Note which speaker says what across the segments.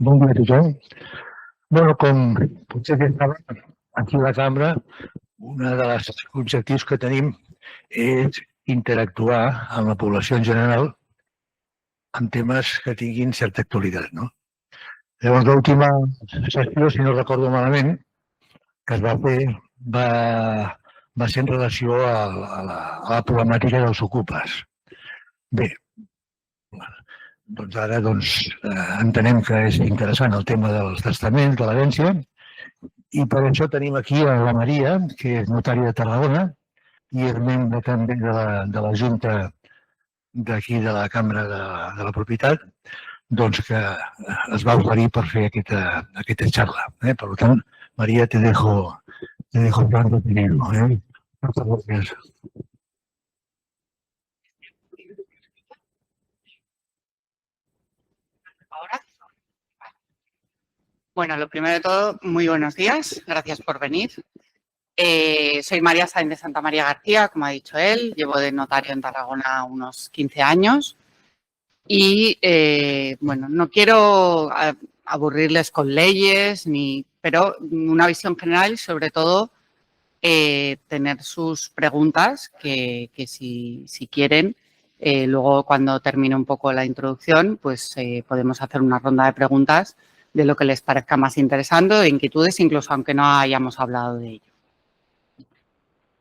Speaker 1: Bon dia a tothom. Bueno, com potser que estava aquí a la cambra, un dels objectius que tenim és interactuar amb la població en general en temes que tinguin certa actualitat, no? Llavors, l'última sessió, si no recordo malament, que es va fer va ser en relació a la problemàtica dels ocupes. Bé, doncs ara entenem que és interessant el tema dels testaments, de l'herència, i per això tenim aquí a la Maria, que és notària de Tarragona i és membre també de la Junta d'aquí de la Cambra de la Propietat, doncs que es va oferir per fer aquesta xarra. Per tant, Maria, te dejo hablar de primero. Per favor,
Speaker 2: ¿Ahora? Bueno, lo primero de todo, muy buenos días. Gracias por venir. Soy María Sáenz de Santa María García, como ha dicho él. Llevo de notario en Tarragona unos 15 años. Y, bueno, no quiero aburrirles con leyes, pero una visión general y, sobre todo, tener sus preguntas que si quieren, luego cuando termine un poco la introducción, pues podemos hacer una ronda de preguntas de lo que les parezca más interesante o de inquietudes, incluso aunque no hayamos hablado de ello.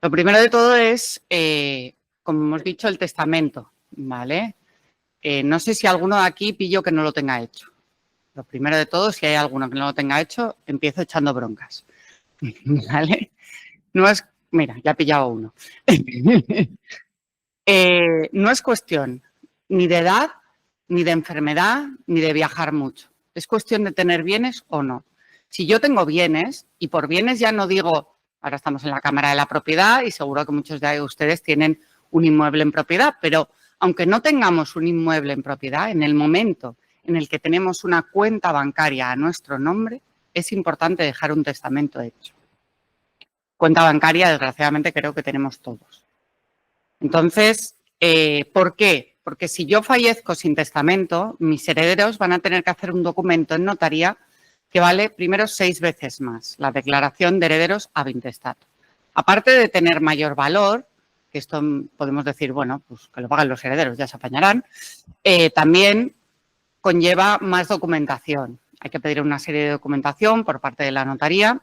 Speaker 2: Lo primero de todo es, como hemos dicho, el testamento, ¿vale? No sé si alguno de aquí pillo que no lo tenga hecho. Lo primero de todo, si hay alguno que no lo tenga hecho, empiezo echando broncas, ¿vale? No es, mira, ya he pillado uno. No es cuestión ni de edad, ni de enfermedad, ni de viajar mucho. Es cuestión de tener bienes o no. Si yo tengo bienes, y por bienes ya no digo, ahora estamos en la Cámara de la Propiedad y seguro que muchos de ustedes tienen un inmueble en propiedad, pero aunque no tengamos un inmueble en propiedad, en el momento en el que tenemos una cuenta bancaria a nuestro nombre, es importante dejar un testamento hecho. Cuenta bancaria, desgraciadamente, creo que tenemos todos. Entonces, ¿por qué? Porque si yo fallezco sin testamento, mis herederos van a tener que hacer un documento en notaría que vale primero 6 veces más, la declaración de herederos ab intestato. Aparte de tener mayor valor, que esto podemos decir, bueno, pues que lo pagan los herederos, ya se apañarán, también conlleva más documentación. Hay que pedir una serie de documentación por parte de la notaría,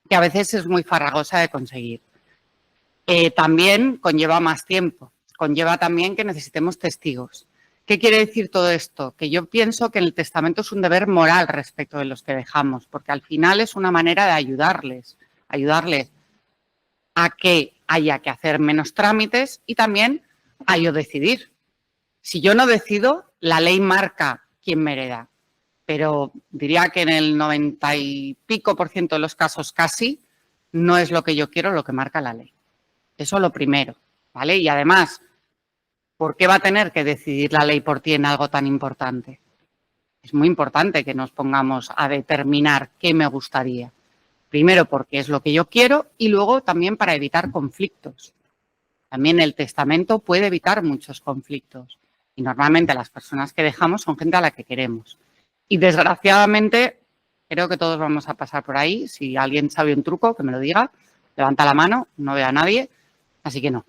Speaker 2: que a veces es muy farragosa de conseguir. También conlleva más tiempo, conlleva también que necesitemos testigos. ¿Qué quiere decir todo esto? Que yo pienso que el testamento es un deber moral respecto de los que dejamos, porque al final es una manera de ayudarles a que haya que hacer menos trámites y también a yo decidir. Si yo no decido, la ley marca quién me hereda, pero diría que en el 90 y pico % de los casos casi no es lo que yo quiero lo que marca la ley. Eso lo primero, ¿vale? Y además, ¿por qué va a tener que decidir la ley por ti en algo tan importante? Es muy importante que nos pongamos a determinar qué me gustaría. Primero porque es lo que yo quiero y luego también para evitar conflictos. También el testamento puede evitar muchos conflictos y normalmente las personas que dejamos son gente a la que queremos. Y desgraciadamente, creo que todos vamos a pasar por ahí. Si alguien sabe un truco, que me lo diga. Levanta la mano, no veo a nadie, así que no.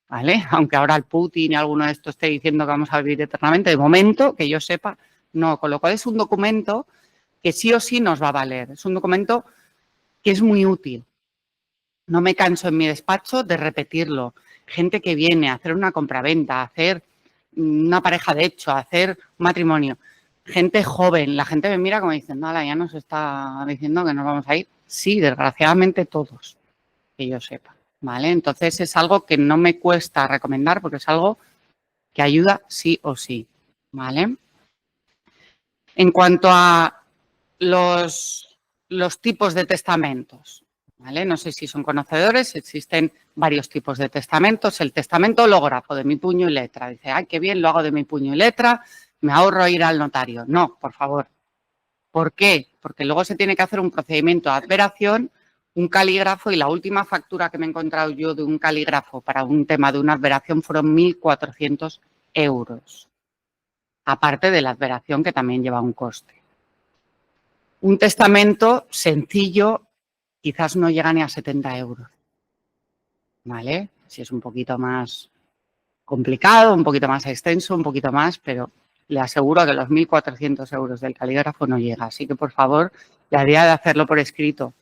Speaker 2: ¿Vale? Aunque ahora el Putin y alguno de estos esté diciendo que vamos a vivir eternamente, de momento, que yo sepa, no. Con lo cual es un documento que sí o sí nos va a valer. Es un documento que es muy útil. No me canso en mi despacho de repetirlo. Gente que viene a hacer una compraventa, a hacer una pareja de hecho, a hacer un matrimonio. Gente joven, la gente me mira como diciendo, ala, ya nos está diciendo que nos vamos a ir. Sí, desgraciadamente todos, que yo sepa, ¿vale? Entonces es algo que no me cuesta recomendar porque es algo que ayuda sí o sí, ¿vale? En cuanto a los tipos de testamentos, ¿vale? No sé si son conocedores, existen varios tipos de testamentos. El testamento hológrafo de mi puño y letra. Dice, ay, qué bien, lo hago de mi puño y letra, me ahorro ir al notario. No, por favor. ¿Por qué? Porque luego se tiene que hacer un procedimiento de adveración, un calígrafo y la última factura que me he encontrado yo de un calígrafo para un tema de una adveración fueron 1.400 €. Aparte de la adveración que también lleva un coste. Un testamento sencillo quizás no llega ni a 70 euros, ¿vale? Si es un poquito más complicado, un poquito más extenso, un poquito más, pero le aseguro que los 1.400 euros del calígrafo no llega. Así que, por favor, la idea de hacerlo por escrito,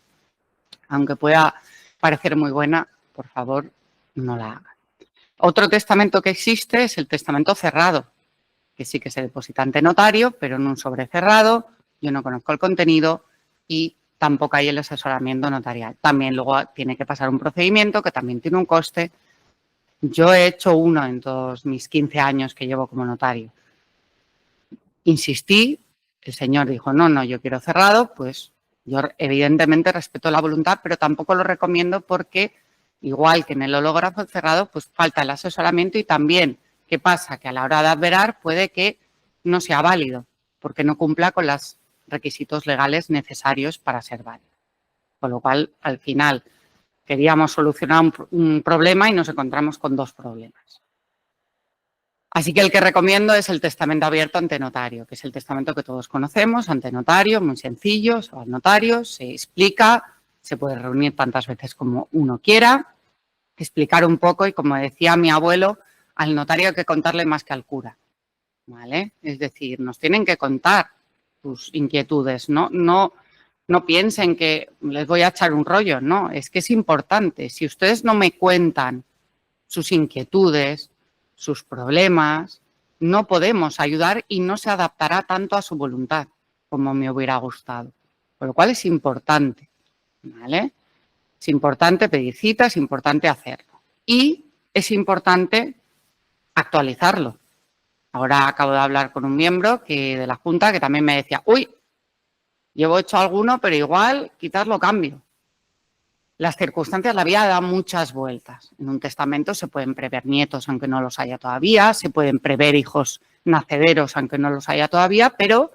Speaker 2: aunque pueda parecer muy buena, por favor, no la hagan. Otro testamento que existe es el testamento cerrado, que sí que se deposita ante notario, pero en un sobre cerrado. Yo no conozco el contenido y tampoco hay el asesoramiento notarial. También luego tiene que pasar un procedimiento que también tiene un coste. Yo he hecho uno en todos mis 15 años que llevo como notario. Insistí, el señor dijo, no, yo quiero cerrado, pues yo evidentemente respeto la voluntad, pero tampoco lo recomiendo porque, igual que en el hológrafo cerrado, pues falta el asesoramiento y también, ¿qué pasa? Que a la hora de adverar puede que no sea válido, porque no cumpla con los requisitos legales necesarios para ser válido. Con lo cual, al final, queríamos solucionar un problema y nos encontramos con dos problemas. Así que el que recomiendo es el testamento abierto ante notario, que es el testamento que todos conocemos, ante notario, muy sencillo, se va al notario, se explica, se puede reunir tantas veces como uno quiera, explicar un poco y, como decía mi abuelo, al notario hay que contarle más que al cura, ¿vale? Es decir, nos tienen que contar sus inquietudes, no piensen que les voy a echar un rollo, no, es que es importante. Si ustedes no me cuentan sus inquietudes, sus problemas, no podemos ayudar y no se adaptará tanto a su voluntad como me hubiera gustado. Por lo cual es importante, ¿vale? Es importante pedir citas, es importante hacerlo. Y es importante actualizarlo. Ahora acabo de hablar con un miembro de la Junta que también me decía, uy, llevo hecho alguno, pero igual quizás lo cambio. Las circunstancias, la vida da muchas vueltas. En un testamento se pueden prever nietos, aunque no los haya todavía, se pueden prever hijos nacederos, aunque no los haya todavía, pero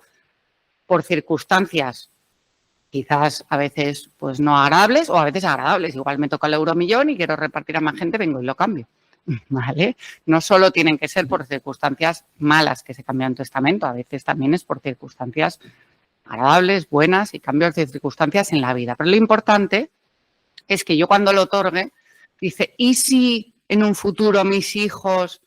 Speaker 2: por circunstancias quizás a veces pues no agradables o a veces agradables. Igual me toca el euromillón y quiero repartir a más gente, vengo y lo cambio, ¿vale? No solo tienen que ser por circunstancias malas que se cambia un testamento, a veces también es por circunstancias agradables, buenas y cambios de circunstancias en la vida. Pero lo importante es que yo cuando lo otorgue, dice, ¿y si en un futuro mis hijos?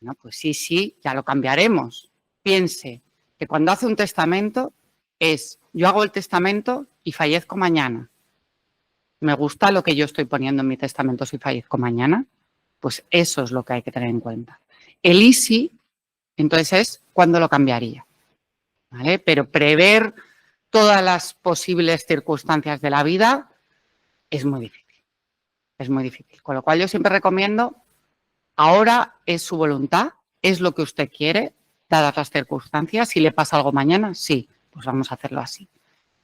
Speaker 2: No, pues sí, ya lo cambiaremos. Piense que cuando hace un testamento es, yo hago el testamento y fallezco mañana. ¿Me gusta lo que yo estoy poniendo en mi testamento si fallezco mañana? Pues eso es lo que hay que tener en cuenta. El y si, entonces es cuando lo cambiaría, ¿vale? Pero prever todas las posibles circunstancias de la vida es muy difícil. Es muy difícil. Con lo cual yo siempre recomiendo, ahora es su voluntad, es lo que usted quiere, dadas las circunstancias. Si le pasa algo mañana, sí, pues vamos a hacerlo así.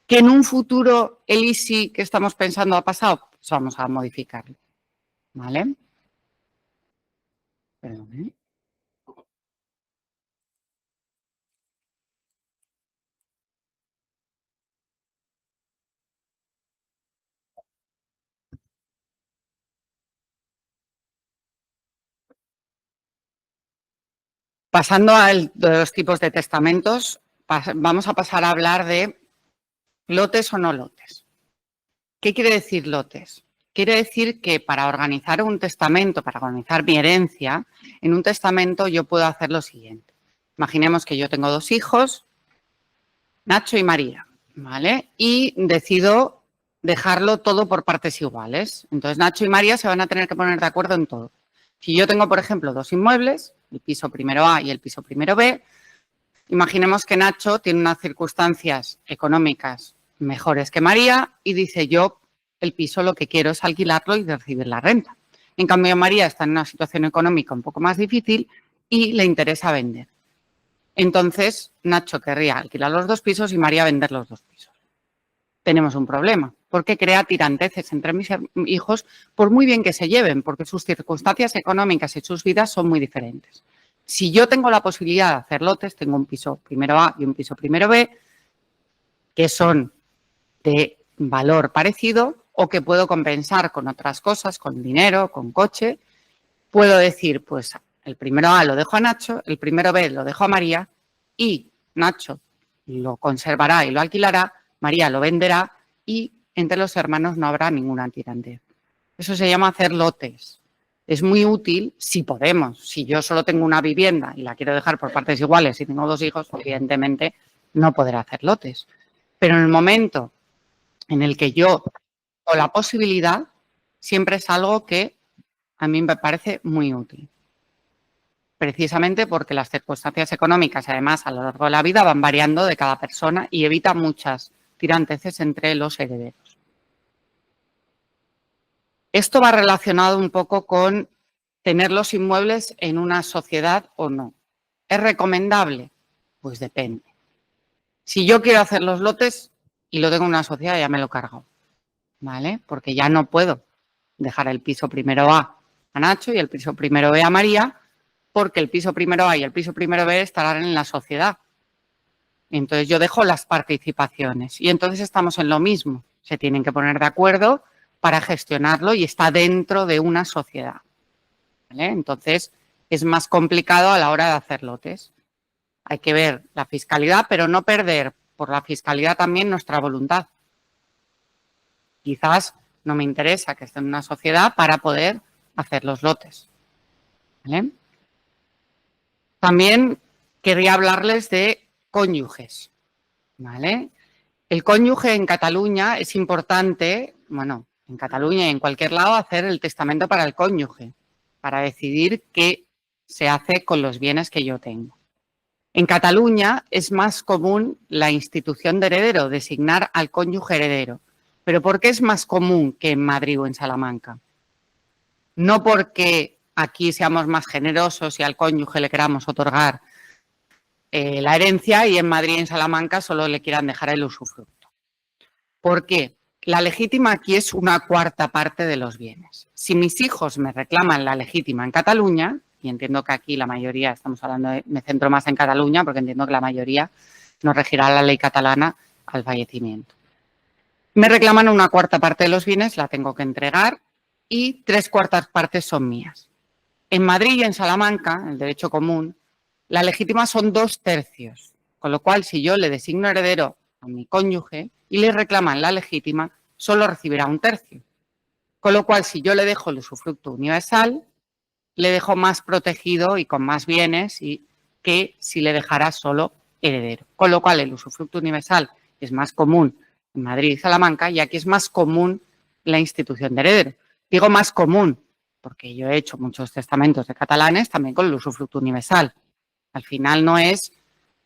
Speaker 2: Que en un futuro el ISI que estamos pensando ha pasado, pues vamos a modificarlo. ¿Vale? Perdón, ¿eh? Pasando a los tipos de testamentos, vamos a pasar a hablar de lotes o no lotes. ¿Qué quiere decir lotes? Quiere decir que para organizar un testamento, para organizar mi herencia, en un testamento yo puedo hacer lo siguiente. Imaginemos que yo tengo 2 hijos, Nacho y María, ¿vale? Y decido dejarlo todo por partes iguales. Entonces, Nacho y María se van a tener que poner de acuerdo en todo. Si yo tengo, por ejemplo, 2 inmuebles, el piso primero A y el piso primero B, imaginemos que Nacho tiene unas circunstancias económicas mejores que María y dice, yo el piso lo que quiero es alquilarlo y recibir la renta. En cambio, María está en una situación económica un poco más difícil y le interesa vender. Entonces, Nacho querría alquilar los 2 pisos y María vender los 2 pisos. Tenemos un problema, porque crea tiranteces entre mis hijos, por muy bien que se lleven, porque sus circunstancias económicas y sus vidas son muy diferentes. Si yo tengo la posibilidad de hacer lotes, tengo un piso primero A y un piso primero B, que son de valor parecido o que puedo compensar con otras cosas, con dinero, con coche, puedo decir, pues el primero A lo dejo a Nacho, el primero B lo dejo a María y Nacho lo conservará y lo alquilará María lo venderá y entre los hermanos no habrá ninguna tirantez. Eso se llama hacer lotes. Es muy útil si podemos. Si yo solo tengo una vivienda y la quiero dejar por partes iguales y tengo 2 hijos, evidentemente no podré hacer lotes. Pero en el momento en el que yo o la posibilidad, siempre es algo que a mí me parece muy útil. Precisamente porque las circunstancias económicas, además, a lo largo de la vida van variando de cada persona y evita muchas tiranteces entre los herederos. Esto va relacionado un poco con tener los inmuebles en una sociedad o no. ¿Es recomendable? Pues depende. Si yo quiero hacer los lotes y lo tengo en una sociedad, ya me lo cargo, ¿vale? Porque ya no puedo dejar el piso primero A a Nacho y el piso primero B a María, porque el piso primero A y el piso primero B estarán en la sociedad. Entonces yo dejo las participaciones y entonces estamos en lo mismo. Se tienen que poner de acuerdo para gestionarlo y está dentro de una sociedad, ¿vale? Entonces es más complicado a la hora de hacer lotes. Hay que ver la fiscalidad, pero no perder por la fiscalidad también nuestra voluntad. Quizás no me interesa que esté en una sociedad para poder hacer los lotes, ¿vale? También querría hablarles de cónyuges, ¿vale? El cónyuge en Cataluña es importante, bueno, en Cataluña y en cualquier lado, hacer el testamento para el cónyuge, para decidir qué se hace con los bienes que yo tengo. En Cataluña es más común la institución de heredero, designar al cónyuge heredero. ¿Pero por qué es más común que en Madrid o en Salamanca? No porque aquí seamos más generosos y al cónyuge le queramos otorgar la herencia y en Madrid y en Salamanca solo le quieran dejar el usufructo. ¿Por qué? La legítima aquí es una cuarta parte de los bienes. Si mis hijos me reclaman la legítima en Cataluña, y entiendo que aquí la mayoría, estamos hablando me centro más en Cataluña porque entiendo que la mayoría nos regirá la ley catalana al fallecimiento. Me reclaman una cuarta parte de los bienes, la tengo que entregar y 3/4 partes son mías. En Madrid y en Salamanca, el derecho común, la legítima son 2/3, con lo cual si yo le designo heredero a mi cónyuge y le reclaman la legítima, solo recibirá 1/3. Con lo cual si yo le dejo el usufructo universal, le dejo más protegido y con más bienes que si le dejara solo heredero. Con lo cual el usufructo universal es más común en Madrid y Salamanca y aquí es más común la institución de heredero. Digo más común porque yo he hecho muchos testamentos de catalanes también con el usufructo universal. Al final no es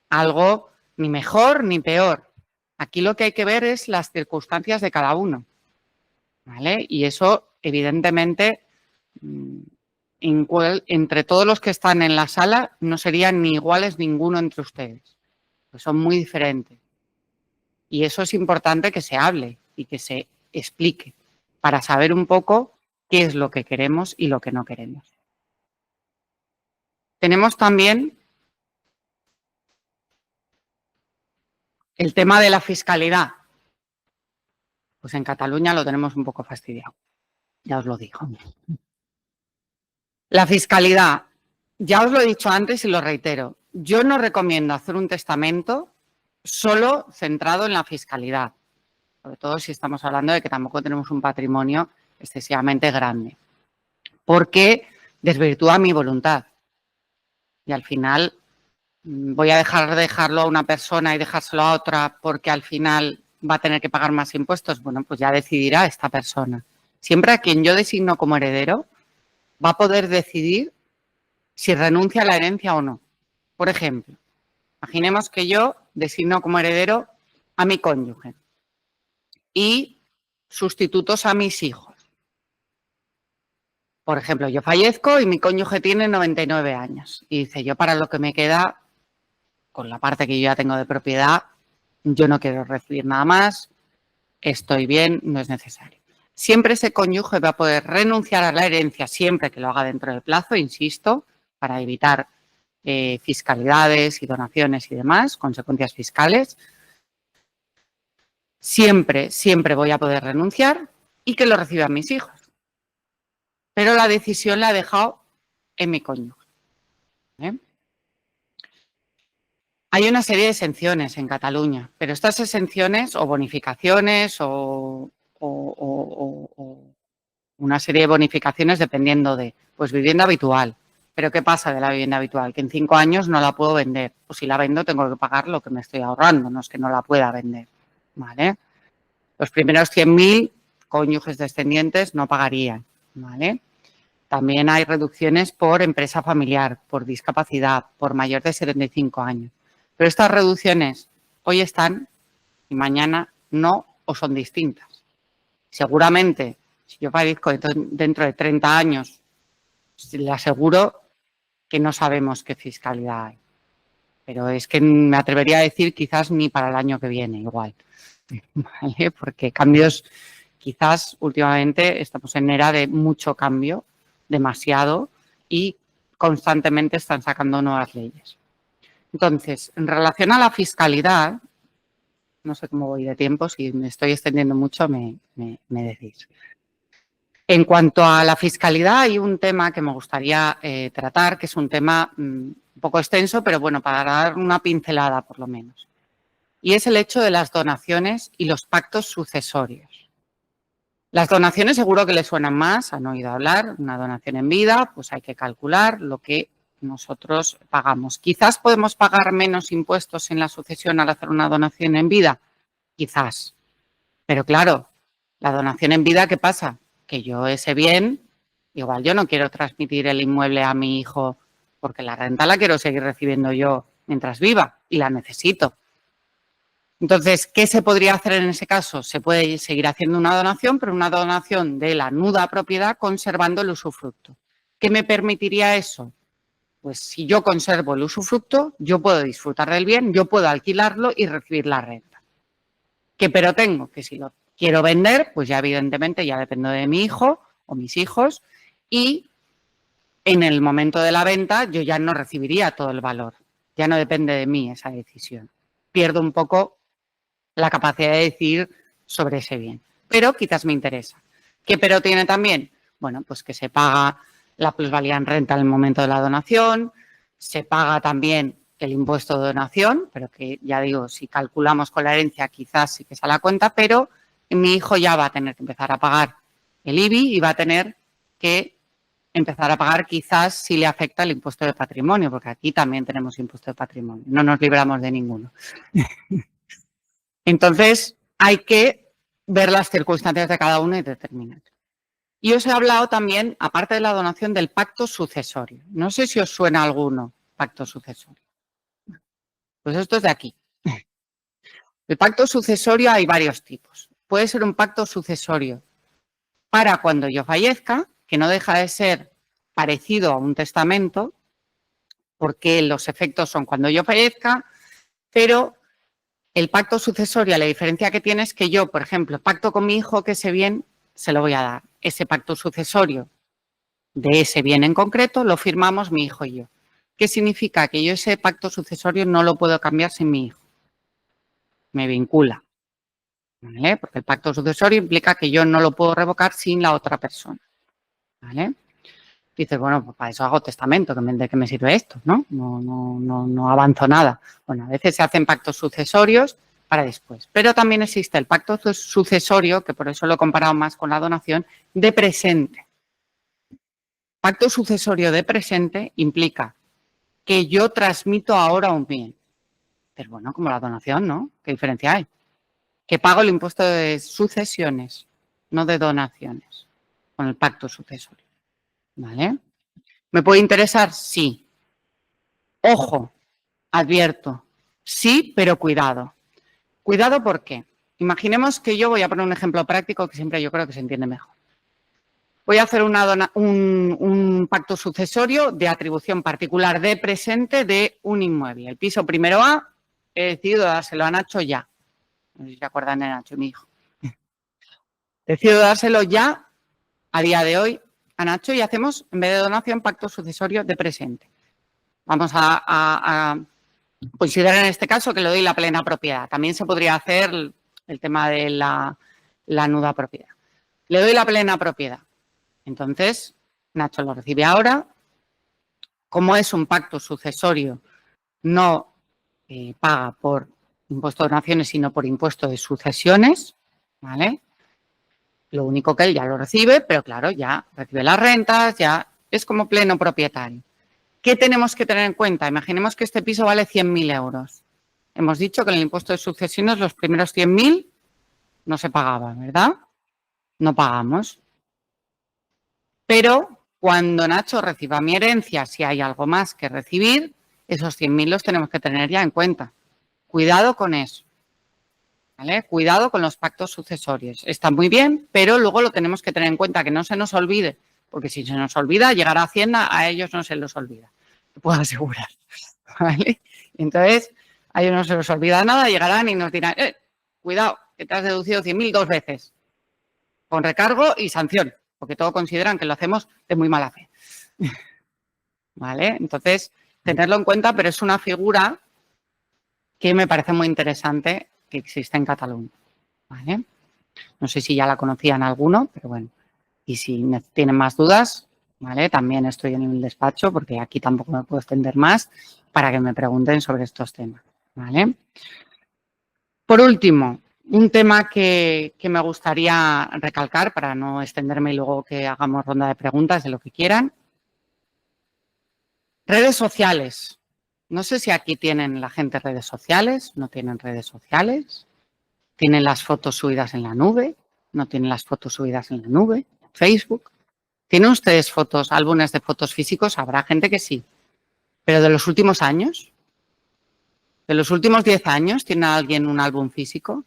Speaker 2: algo ni mejor ni peor. Aquí lo que hay que ver es las circunstancias de cada uno, ¿vale? Y eso, evidentemente, entre todos los que están en la sala no serían ni iguales ninguno entre ustedes, pues son muy diferentes. Y eso es importante que se hable y que se explique para saber un poco qué es lo que queremos y lo que no queremos. Tenemos también el tema de la fiscalidad. Pues en Cataluña lo tenemos un poco fastidiado, ya os lo digo. La fiscalidad, ya os lo he dicho antes y lo reitero, yo no recomiendo hacer un testamento solo centrado en la fiscalidad, sobre todo si estamos hablando de que tampoco tenemos un patrimonio excesivamente grande, porque desvirtúa mi voluntad y al final voy a dejarlo a una persona y dejárselo a otra porque al final va a tener que pagar más impuestos. Bueno, pues ya decidirá esta persona. Siempre a quien yo designo como heredero va a poder decidir si renuncia a la herencia o no. Por ejemplo, imaginemos que yo designo como heredero a mi cónyuge y sustitutos a mis hijos. Por ejemplo, yo fallezco y mi cónyuge tiene 99 años y dice, yo para lo que me queda, con la parte que yo ya tengo de propiedad, yo no quiero recibir nada más, estoy bien, no es necesario. Siempre ese cónyuge va a poder renunciar a la herencia siempre que lo haga dentro del plazo, insisto, para evitar fiscalidades y donaciones y demás, consecuencias fiscales. Siempre voy a poder renunciar y que lo reciban mis hijos. Pero la decisión la he dejado en mi cónyuge. Hay una serie de exenciones en Cataluña, pero estas exenciones o bonificaciones o una serie de bonificaciones dependiendo de, pues, vivienda habitual. ¿Pero qué pasa de la vivienda habitual? Que en 5 años no la puedo vender. O si la vendo tengo que pagar lo que me estoy ahorrando, no es que no la pueda vender, ¿vale? Los primeros 100.000 cónyuges descendientes no pagarían, ¿vale? También hay reducciones por empresa familiar, por discapacidad, por mayor de 75 años. Pero estas reducciones hoy están y mañana no o son distintas. Seguramente, si yo padezco dentro de 30 años, le aseguro que no sabemos qué fiscalidad hay. Pero es que me atrevería a decir quizás ni para el año que viene igual, ¿vale? Porque cambios, quizás últimamente estamos en era de mucho cambio, demasiado, y constantemente están sacando nuevas leyes. Entonces, en relación a la fiscalidad, no sé cómo voy de tiempo, si me estoy extendiendo mucho me decís. En cuanto a la fiscalidad, hay un tema que me gustaría tratar, que es un tema un poco extenso, pero bueno, para dar una pincelada por lo menos. Y es el hecho de las donaciones y los pactos sucesorios. Las donaciones seguro que les suenan más, han oído hablar, una donación en vida, pues hay que calcular lo que nosotros pagamos. Quizás podemos pagar menos impuestos en la sucesión al hacer una donación en vida, quizás. Pero claro, la donación en vida, ¿qué pasa? Que yo ese bien, igual yo no quiero transmitir el inmueble a mi hijo porque la renta la quiero seguir recibiendo yo mientras viva y la necesito. Entonces, ¿qué se podría hacer en ese caso? Se puede seguir haciendo una donación, pero una donación de la nuda propiedad conservando el usufructo. ¿Qué me permitiría eso? Pues si yo conservo el usufructo, yo puedo disfrutar del bien, yo puedo alquilarlo y recibir la renta. ¿Qué pero tengo? Que si lo quiero vender, pues ya evidentemente ya dependo de mi hijo o mis hijos y en el momento de la venta yo ya no recibiría todo el valor. Ya no depende de mí esa decisión. Pierdo un poco la capacidad de decidir sobre ese bien. Pero quizás me interesa. ¿Qué pero tiene también? Bueno, pues que se paga la plusvalía en renta en el momento de la donación, se paga también el impuesto de donación, pero que ya digo, si calculamos con la herencia quizás sí que sale a cuenta, pero mi hijo ya va a tener que empezar a pagar el IBI y va a tener que empezar a pagar quizás si le afecta el impuesto de patrimonio, porque aquí también tenemos impuesto de patrimonio, no nos libramos de ninguno. Entonces, hay que ver las circunstancias de cada uno y determinar. Y os he hablado también, aparte de la donación, del pacto sucesorio. No sé si os suena alguno, pacto sucesorio. Pues esto es de aquí. El pacto sucesorio hay varios tipos. Puede ser un pacto sucesorio para cuando yo fallezca, que no deja de ser parecido a un testamento, porque los efectos son cuando yo fallezca, pero el pacto sucesorio, la diferencia que tiene es que yo, por ejemplo, pacto con mi hijo que ese bien se lo voy a dar. Ese pacto sucesorio de ese bien en concreto lo firmamos mi hijo y yo. ¿Qué significa? Que yo ese pacto sucesorio no lo puedo cambiar sin mi hijo. Me vincula, ¿vale? Porque el pacto sucesorio implica que yo no lo puedo revocar sin la otra persona, ¿vale? Dices, bueno, pues para eso hago testamento, ¿de qué me sirve esto? No avanzo nada. Bueno, a veces se hacen pactos sucesorios para después. Pero también existe el pacto sucesorio, que por eso lo he comparado más con la donación, de presente. Pacto sucesorio de presente implica que yo transmito ahora un bien. Pero bueno, como la donación, ¿no? ¿Qué diferencia hay? Que pago el impuesto de sucesiones, no de donaciones, con el pacto sucesorio. ¿Vale? ¿Me puede interesar? Sí. Ojo, advierto. Sí, pero cuidado. Cuidado, ¿por qué? Imaginemos que yo voy a poner un ejemplo práctico que siempre yo creo que se entiende mejor. Voy a hacer un pacto sucesorio de atribución particular de presente de un inmueble. El piso primero A, he decidido dárselo a Nacho ya. No sé si se acuerdan de Nacho, mi hijo. Decido dárselo ya, a día de hoy, a Nacho y hacemos, en vez de donación, pacto sucesorio de presente. Vamos a considerar en este caso que le doy la plena propiedad. También se podría hacer el tema de la nuda propiedad. Le doy la plena propiedad. Entonces, Nacho lo recibe ahora. Como es un pacto sucesorio no paga por impuesto de donaciones y no por impuesto de sucesiones, ¿vale? Lo único que él ya lo recibe, pero claro, ya recibe las rentas, ya es como pleno propietario. ¿Qué tenemos que tener en cuenta? Imaginemos que este piso vale 100.000 euros. Hemos dicho que en el impuesto de sucesiones los primeros 100.000 no se pagaban, ¿verdad? No pagamos. Pero cuando Nacho reciba mi herencia, si hay algo más que recibir, esos 100.000 los tenemos que tener ya en cuenta. Cuidado con eso. ¿Vale? Cuidado con los pactos sucesorios. Está muy bien, pero luego lo tenemos que tener en cuenta, que no se nos olvide, porque si se nos olvida, llegar a Hacienda, a ellos no se los olvida. Te puedo asegurar. ¿Vale? Entonces, a ellos no se les olvida nada, llegarán y nos dirán, cuidado, que te has deducido 100.000 2 veces, con recargo y sanción, porque todos consideran que lo hacemos de muy mala fe. ¿Vale? Entonces, tenerlo en cuenta, pero es una figura que me parece muy interesante que existe en Cataluña. ¿Vale? No sé si ya la conocían alguno, pero bueno. Y si tienen más dudas, ¿vale? También estoy en el despacho, porque aquí tampoco me puedo extender más, para que me pregunten sobre estos temas, ¿vale? Por último, un tema que me gustaría recalcar, para no extenderme y luego que hagamos ronda de preguntas de lo que quieran. Redes sociales. No sé si aquí tienen la gente redes sociales, no tienen redes sociales. ¿Tienen las fotos subidas en la nube? ¿No tienen las fotos subidas en la nube? ¿Facebook? ¿Tienen ustedes fotos, álbumes de fotos físicos? Habrá gente que sí. ¿Pero de los últimos años? ¿De los últimos 10 años tiene alguien un álbum físico?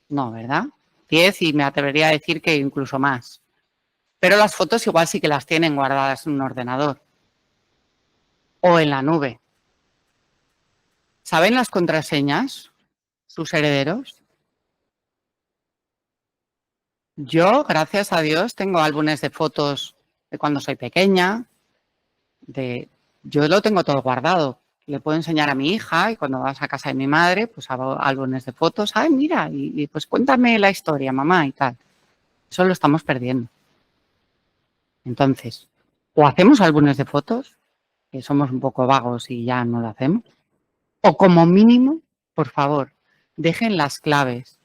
Speaker 2: No, ¿verdad? 10 y me atrevería a decir que incluso más. Pero las fotos igual sí que las tienen guardadas en un ordenador o en la nube. ¿Saben las contraseñas? ¿Sus herederos? Yo, gracias a Dios, tengo álbumes de fotos de cuando soy pequeña, yo lo tengo todo guardado. Le puedo enseñar a mi hija y cuando vas a casa de mi madre, pues hago álbumes de fotos. Ay, mira, y pues cuéntame la historia, mamá, y tal. Eso lo estamos perdiendo. Entonces, o hacemos álbumes de fotos, que somos un poco vagos y ya no lo hacemos, o como mínimo, por favor, dejen las claves,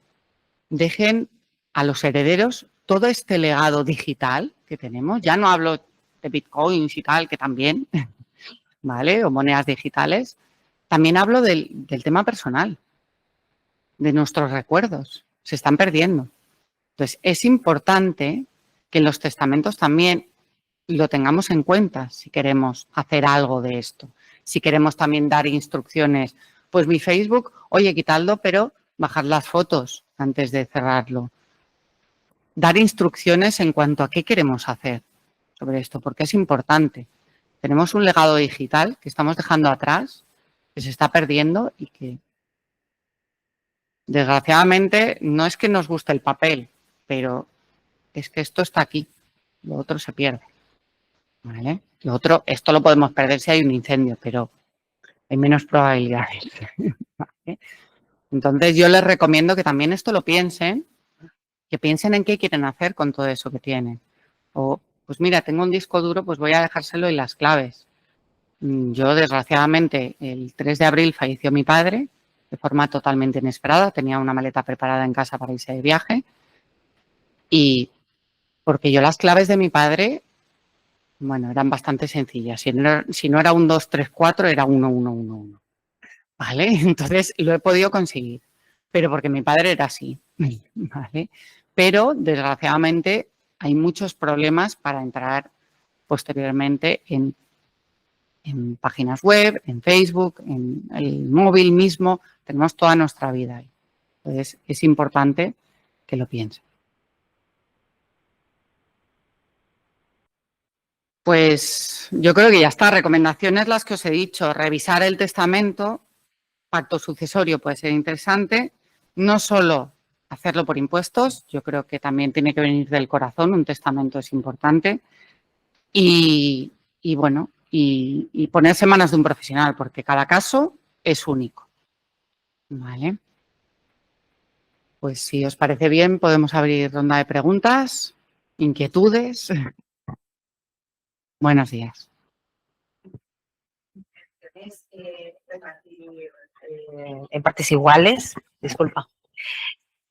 Speaker 2: dejen a los herederos todo este legado digital que tenemos. Ya no hablo de bitcoins y tal, que también, ¿vale? O monedas digitales. También hablo del tema personal, de nuestros recuerdos. Se están perdiendo. Entonces, es importante que en los testamentos también lo tengamos en cuenta si queremos hacer algo de esto. Si queremos también dar instrucciones. Pues mi Facebook, oye, quitadlo, pero bajar las fotos antes de cerrarlo. Dar instrucciones en cuanto a qué queremos hacer sobre esto, porque es importante. Tenemos un legado digital que estamos dejando atrás, que se está perdiendo y que, desgraciadamente, no es que nos guste el papel, pero es que esto está aquí, lo otro se pierde. ¿Vale? Lo otro, esto lo podemos perder si hay un incendio, pero hay menos probabilidades. ¿Vale? Entonces, yo les recomiendo que también esto lo piensen, que piensen en qué quieren hacer con todo eso que tienen. O, pues mira, tengo un disco duro, pues voy a dejárselo y las claves. Yo, desgraciadamente, el 3 de abril falleció mi padre de forma totalmente inesperada. Tenía una maleta preparada en casa para irse de viaje. Y porque yo las claves de mi padre, bueno, eran bastante sencillas. Si no era un 2, 3, 4, era 1, 1, 1, 1. ¿Vale? Entonces, lo he podido conseguir. Pero porque mi padre era así. ¿Vale? Pero, desgraciadamente, hay muchos problemas para entrar posteriormente en páginas web, en Facebook, en el móvil mismo. Tenemos toda nuestra vida ahí. Entonces, es importante que lo piensen. Pues yo creo que ya está. Recomendaciones las que os he dicho. Revisar el testamento, pacto sucesorio puede ser interesante. No solo hacerlo por impuestos, yo creo que también tiene que venir del corazón. Un testamento es importante. Y bueno, y ponerse en manos de un profesional, porque cada caso es único. ¿Vale? Pues si os parece bien, podemos abrir ronda de preguntas, inquietudes. Buenos días.
Speaker 3: en partes iguales, disculpa.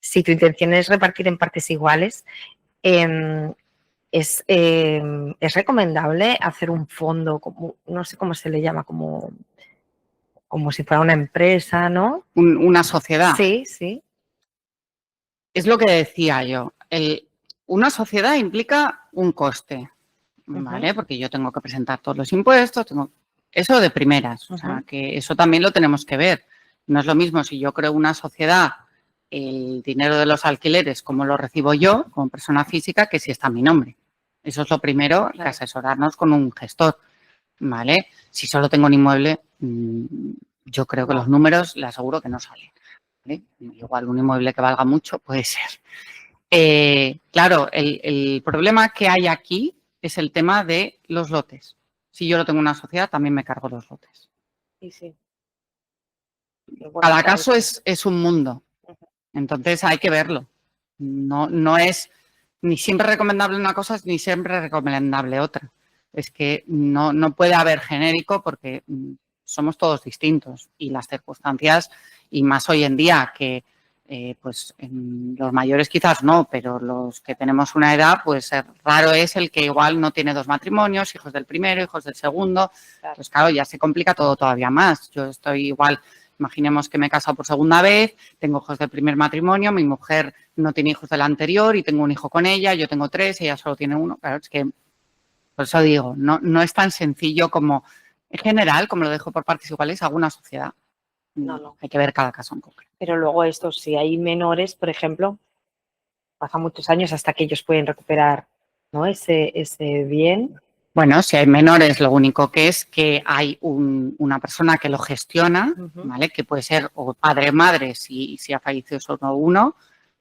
Speaker 3: Si tu intención es repartir en partes iguales, es recomendable hacer un fondo, como, no sé cómo se le llama, como si fuera una empresa, ¿no?
Speaker 2: Una sociedad.
Speaker 3: Sí, sí.
Speaker 2: Es lo que decía yo. Una sociedad implica un coste, ¿vale? Porque yo tengo que presentar todos los impuestos, eso de primeras, o sea, que eso también lo tenemos que ver. No es lo mismo si yo creo una sociedad, el dinero de los alquileres, como lo recibo yo como persona física, que si está a mi nombre. Eso es lo primero, que asesorarnos con un gestor, ¿vale? Si solo tengo un inmueble, yo creo que los números le aseguro que no salen, ¿vale? Igual un inmueble que valga mucho puede ser. Claro, el problema que hay aquí es el tema de los lotes. Si yo lo tengo en una sociedad, también me cargo los lotes.
Speaker 3: Sí.
Speaker 2: Cada caso es un mundo. Entonces hay que verlo. No es ni siempre recomendable una cosa ni siempre recomendable otra. Es que no puede haber genérico porque somos todos distintos y las circunstancias, y más hoy en día que pues los mayores quizás no, pero los que tenemos una edad, pues raro es el que igual no tiene 2 matrimonios, hijos del primero, hijos del segundo. Pues claro, ya se complica todo todavía más. Yo estoy igual, imaginemos que me he casado por segunda vez, tengo hijos del primer matrimonio, mi mujer no tiene hijos del anterior y tengo un hijo con ella, yo tengo 3, ella solo tiene 1. Claro, es que, por eso digo, no es tan sencillo como, en general, como lo dejo por partes iguales, hago una sociedad. No. Hay que ver cada caso en concreto.
Speaker 3: Pero luego esto, si hay menores, por ejemplo, pasan muchos años hasta que ellos pueden recuperar, ¿no? ese bien.
Speaker 2: Bueno, si hay menores, lo único que es que hay una persona que lo gestiona, ¿vale? Que puede ser o padre o madre si ha fallecido solo uno,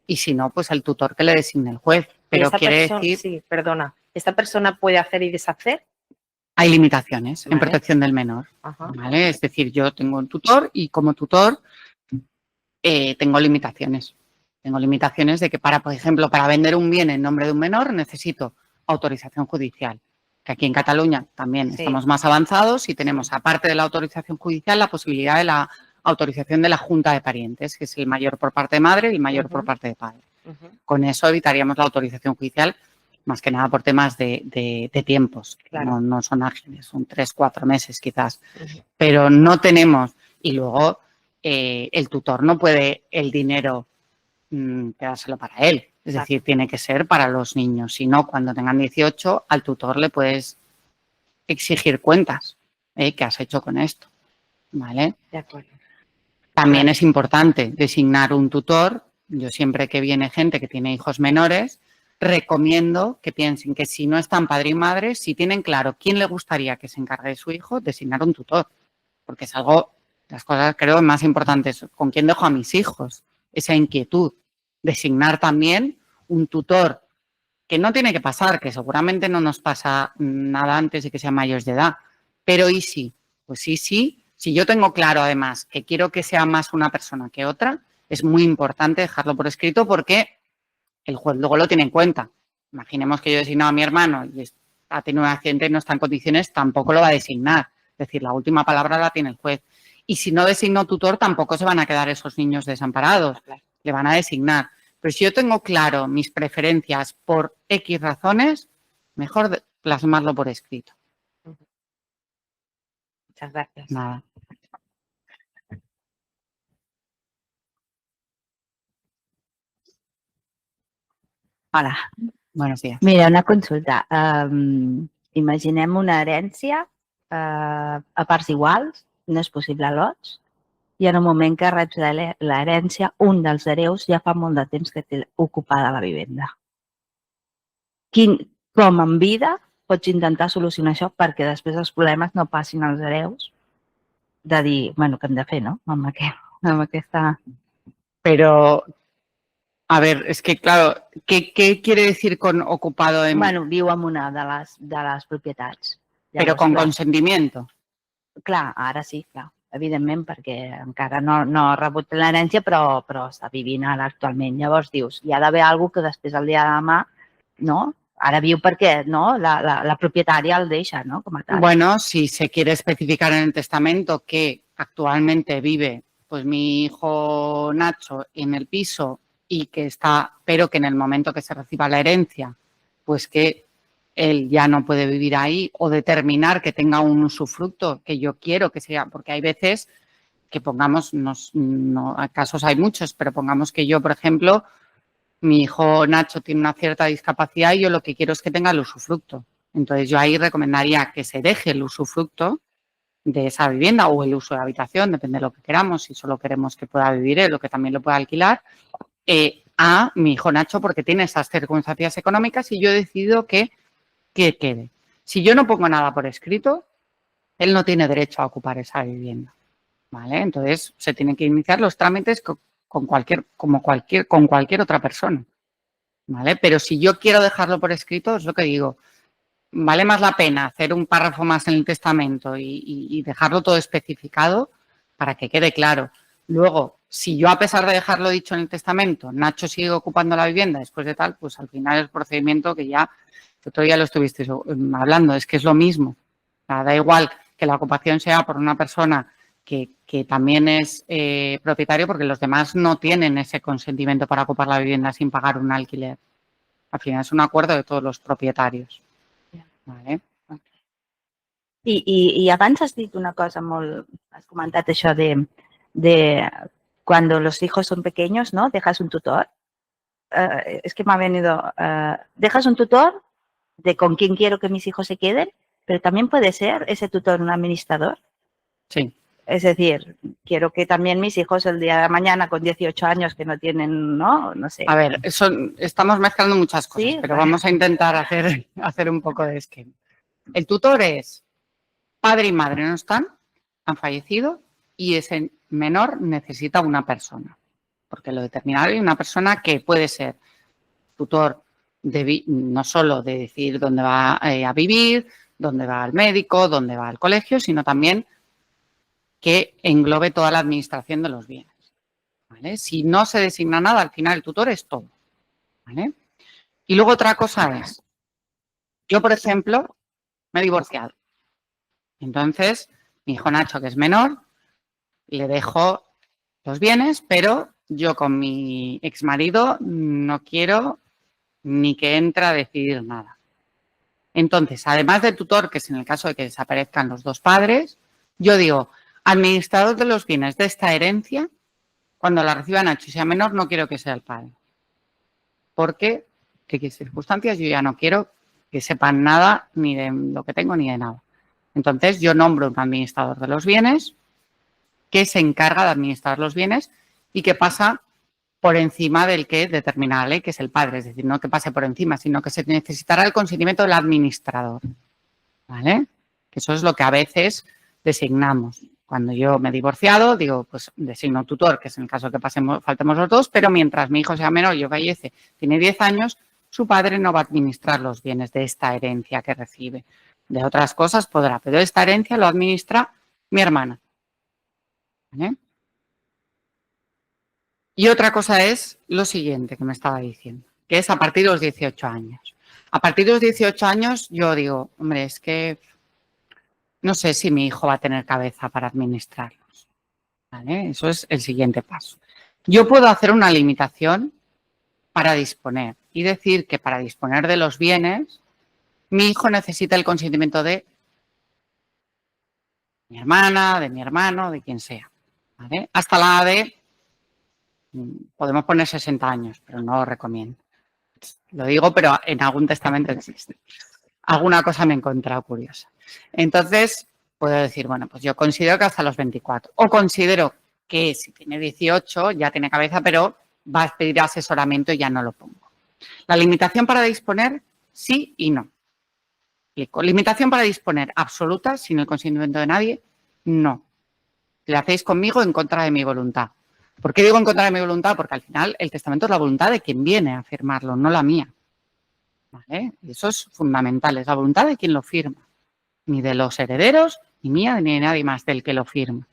Speaker 2: y si no, pues el tutor que le designe el juez. Pero quiere decir...
Speaker 3: Sí, perdona. ¿Esta persona puede hacer y deshacer?
Speaker 2: Hay limitaciones en protección del menor, ¿vale? Es decir, yo tengo un tutor y como tutor tengo limitaciones. Tengo limitaciones de que por ejemplo, para vender un bien en nombre de un menor necesito autorización judicial. Que aquí en Cataluña también estamos más avanzados y tenemos, aparte de la autorización judicial, la posibilidad de la autorización de la Junta de Parientes, que es el mayor por parte de madre y el mayor por parte de padre. Con eso evitaríamos la autorización judicial, más que nada por temas de tiempos. Claro. No son ágiles, son 3-4 meses quizás. Pero no tenemos, y luego el tutor no puede el dinero quedárselo para él. Es decir, tiene que ser para los niños. Si no, cuando tengan 18, al tutor le puedes exigir cuentas. ¿Qué has hecho con esto? ¿Vale?
Speaker 3: De acuerdo.
Speaker 2: También es importante designar un tutor. Yo siempre que viene gente que tiene hijos menores, recomiendo que piensen que si no están padre y madre, si tienen claro quién le gustaría que se encargue de su hijo, designar un tutor. Porque es algo, las cosas creo más importantes. ¿Con quién dejo a mis hijos? Esa inquietud. Designar también un tutor que no tiene que pasar, que seguramente no nos pasa nada antes de que sean mayores de edad. Pero ¿y sí? Pues sí. Si yo tengo claro, además, que quiero que sea más una persona que otra, es muy importante dejarlo por escrito porque el juez luego lo tiene en cuenta. Imaginemos que yo he designado a mi hermano y ha tenido un accidente y no está en condiciones, tampoco lo va a designar. Es decir, la última palabra la tiene el juez. Y si no designo tutor, tampoco se van a quedar esos niños desamparados. Le van a designar. Pero si yo tengo claro mis preferencias por X razones, mejor plasmarlo por escrito.
Speaker 3: Muchas gracias.
Speaker 2: Nada.
Speaker 4: Hola.
Speaker 2: Buenos días.
Speaker 4: Mira, una consulta. Imaginem una herència a parts iguals, no és possible a lots, i en el moment que reps l'herència, un dels hereus ja fa molt de temps que té ocupada la vivenda. Com en vida pots intentar solucionar això perquè després els problemes no passin als hereus de dir, bueno, què hem de fer, no? Amb aquesta...
Speaker 2: Pero, a ver, es que claro, ¿qué quiere decir con ocupado en...?
Speaker 4: Bueno, viu en una de les propietats.
Speaker 2: Pero con consentimiento.
Speaker 4: Clar, ara sí, clar. Evidentment, perquè encara no ha rebut l'herència, però està vivint ara actualment. Llavors dius, hi ha d'haver alguna cosa que després, el dia de demà, no? Ara viu perquè no, la propietària el deixa, no? Com a tal.
Speaker 2: Bueno, si se quiere especificar en el testamento que actualmente vive pues mi hijo Nacho en el piso y que está, pero que en el momento que se reciba la herencia, pues que él ya no puede vivir ahí, o determinar que tenga un usufructo que yo quiero que sea, porque hay veces que pongamos, no, casos hay muchos, pero pongamos que yo, por ejemplo, mi hijo Nacho tiene una cierta discapacidad y yo lo que quiero es que tenga el usufructo. Entonces yo ahí recomendaría que se deje el usufructo de esa vivienda o el uso de habitación, depende de lo que queramos, si solo queremos que pueda vivir él o que también lo pueda alquilar, a mi hijo Nacho porque tiene esas circunstancias económicas y yo he decidido que quede. Si yo no pongo nada por escrito, él no tiene derecho a ocupar esa vivienda, ¿vale? Entonces se tienen que iniciar los trámites con cualquier otra persona, ¿vale? Pero si yo quiero dejarlo por escrito, es lo que digo, vale más la pena hacer un párrafo más en el testamento y dejarlo todo especificado para que quede claro. Luego, si yo a pesar de dejarlo dicho en el testamento, Nacho sigue ocupando la vivienda después de tal, pues al final el procedimiento que ya, que otro día lo estuvisteis hablando, es que es lo mismo. O sea, da igual que la ocupación sea por una persona que también es propietario, porque los demás no tienen ese consentimiento para ocupar la vivienda sin pagar un alquiler. Al final es un acuerdo de todos los propietarios. Vale.
Speaker 4: I abans has dit una cosa molt... Has comentat això de cuando los hijos son pequeños, ¿no? Dejas un tutor. Es que me ha venido... dejas un tutor de con quién quiero que mis hijos se queden, pero también puede ser ese tutor un administrador.
Speaker 2: Sí.
Speaker 4: Es decir, quiero que también mis hijos el día de mañana con 18 años que no tienen, no sé.
Speaker 2: A ver, estamos mezclando muchas cosas,
Speaker 4: Sí,
Speaker 2: pero
Speaker 4: vale.
Speaker 2: vamos a intentar hacer un poco de esquema. El tutor es padre y madre no están, han fallecido y ese menor necesita una persona, porque lo determinado hay una persona que puede ser tutor no solo de decir dónde va a vivir, dónde va al médico, dónde va al colegio, sino también que englobe toda la administración de los bienes. ¿Vale? Si no se designa nada, al final el tutor es todo. ¿Vale? Y luego otra cosa es, yo por ejemplo me he divorciado. Entonces, mi hijo Nacho, que es menor, le dejo los bienes, pero yo con mi exmarido no quiero ni que entre a decidir nada. Entonces, además del tutor, que es en el caso de que desaparezcan los dos padres, yo digo, administrador de los bienes de esta herencia, cuando la reciba Nacho y sea menor, no quiero que sea el padre. Porque, ¿en qué circunstancias? Yo ya no quiero que sepan nada ni de lo que tengo ni de nada. Entonces, yo nombro un administrador de los bienes que se encarga de administrar los bienes y que pasa por encima del que determina la ley, que es el padre. Es decir, no que pase por encima, sino que se necesitará el consentimiento del administrador. ¿Vale? Que eso es lo que a veces designamos. Cuando yo me he divorciado, digo, pues designo tutor, que es en el caso que faltemos los dos, pero mientras mi hijo sea menor y yo fallece, tiene 10 años, su padre no va a administrar los bienes de esta herencia que recibe. De otras cosas podrá, pero esta herencia lo administra mi hermana. ¿Vale? Y otra cosa es lo siguiente que me estaba diciendo, que es a partir de los 18 años. A partir de los 18 años yo digo, hombre, es que no sé si mi hijo va a tener cabeza para administrarlos. ¿Vale? Eso es el siguiente paso. Yo puedo hacer una limitación para disponer y decir que para disponer de los bienes, mi hijo necesita el consentimiento de mi hermana, de mi hermano, de quien sea. ¿Vale? Hasta la edad de, podemos poner 60 años, pero no lo recomiendo. Lo digo, pero en algún testamento existe. Alguna cosa me he encontrado curiosa. Entonces, puedo decir, bueno, pues yo considero que hasta los 24. O considero que si tiene 18 ya tiene cabeza, pero va a pedir asesoramiento y ya no lo pongo. La limitación para disponer, sí y no. Limitación para disponer absoluta, sin el consentimiento de nadie, no. La hacéis conmigo en contra de mi voluntad. ¿Por qué digo en contra de mi voluntad? Porque al final el testamento es la voluntad de quien viene a firmarlo, no la mía. ¿Vale? Y eso es fundamental, es la voluntad de quien lo firma. Ni de los herederos, ni mía, ni de nadie más del que lo firma.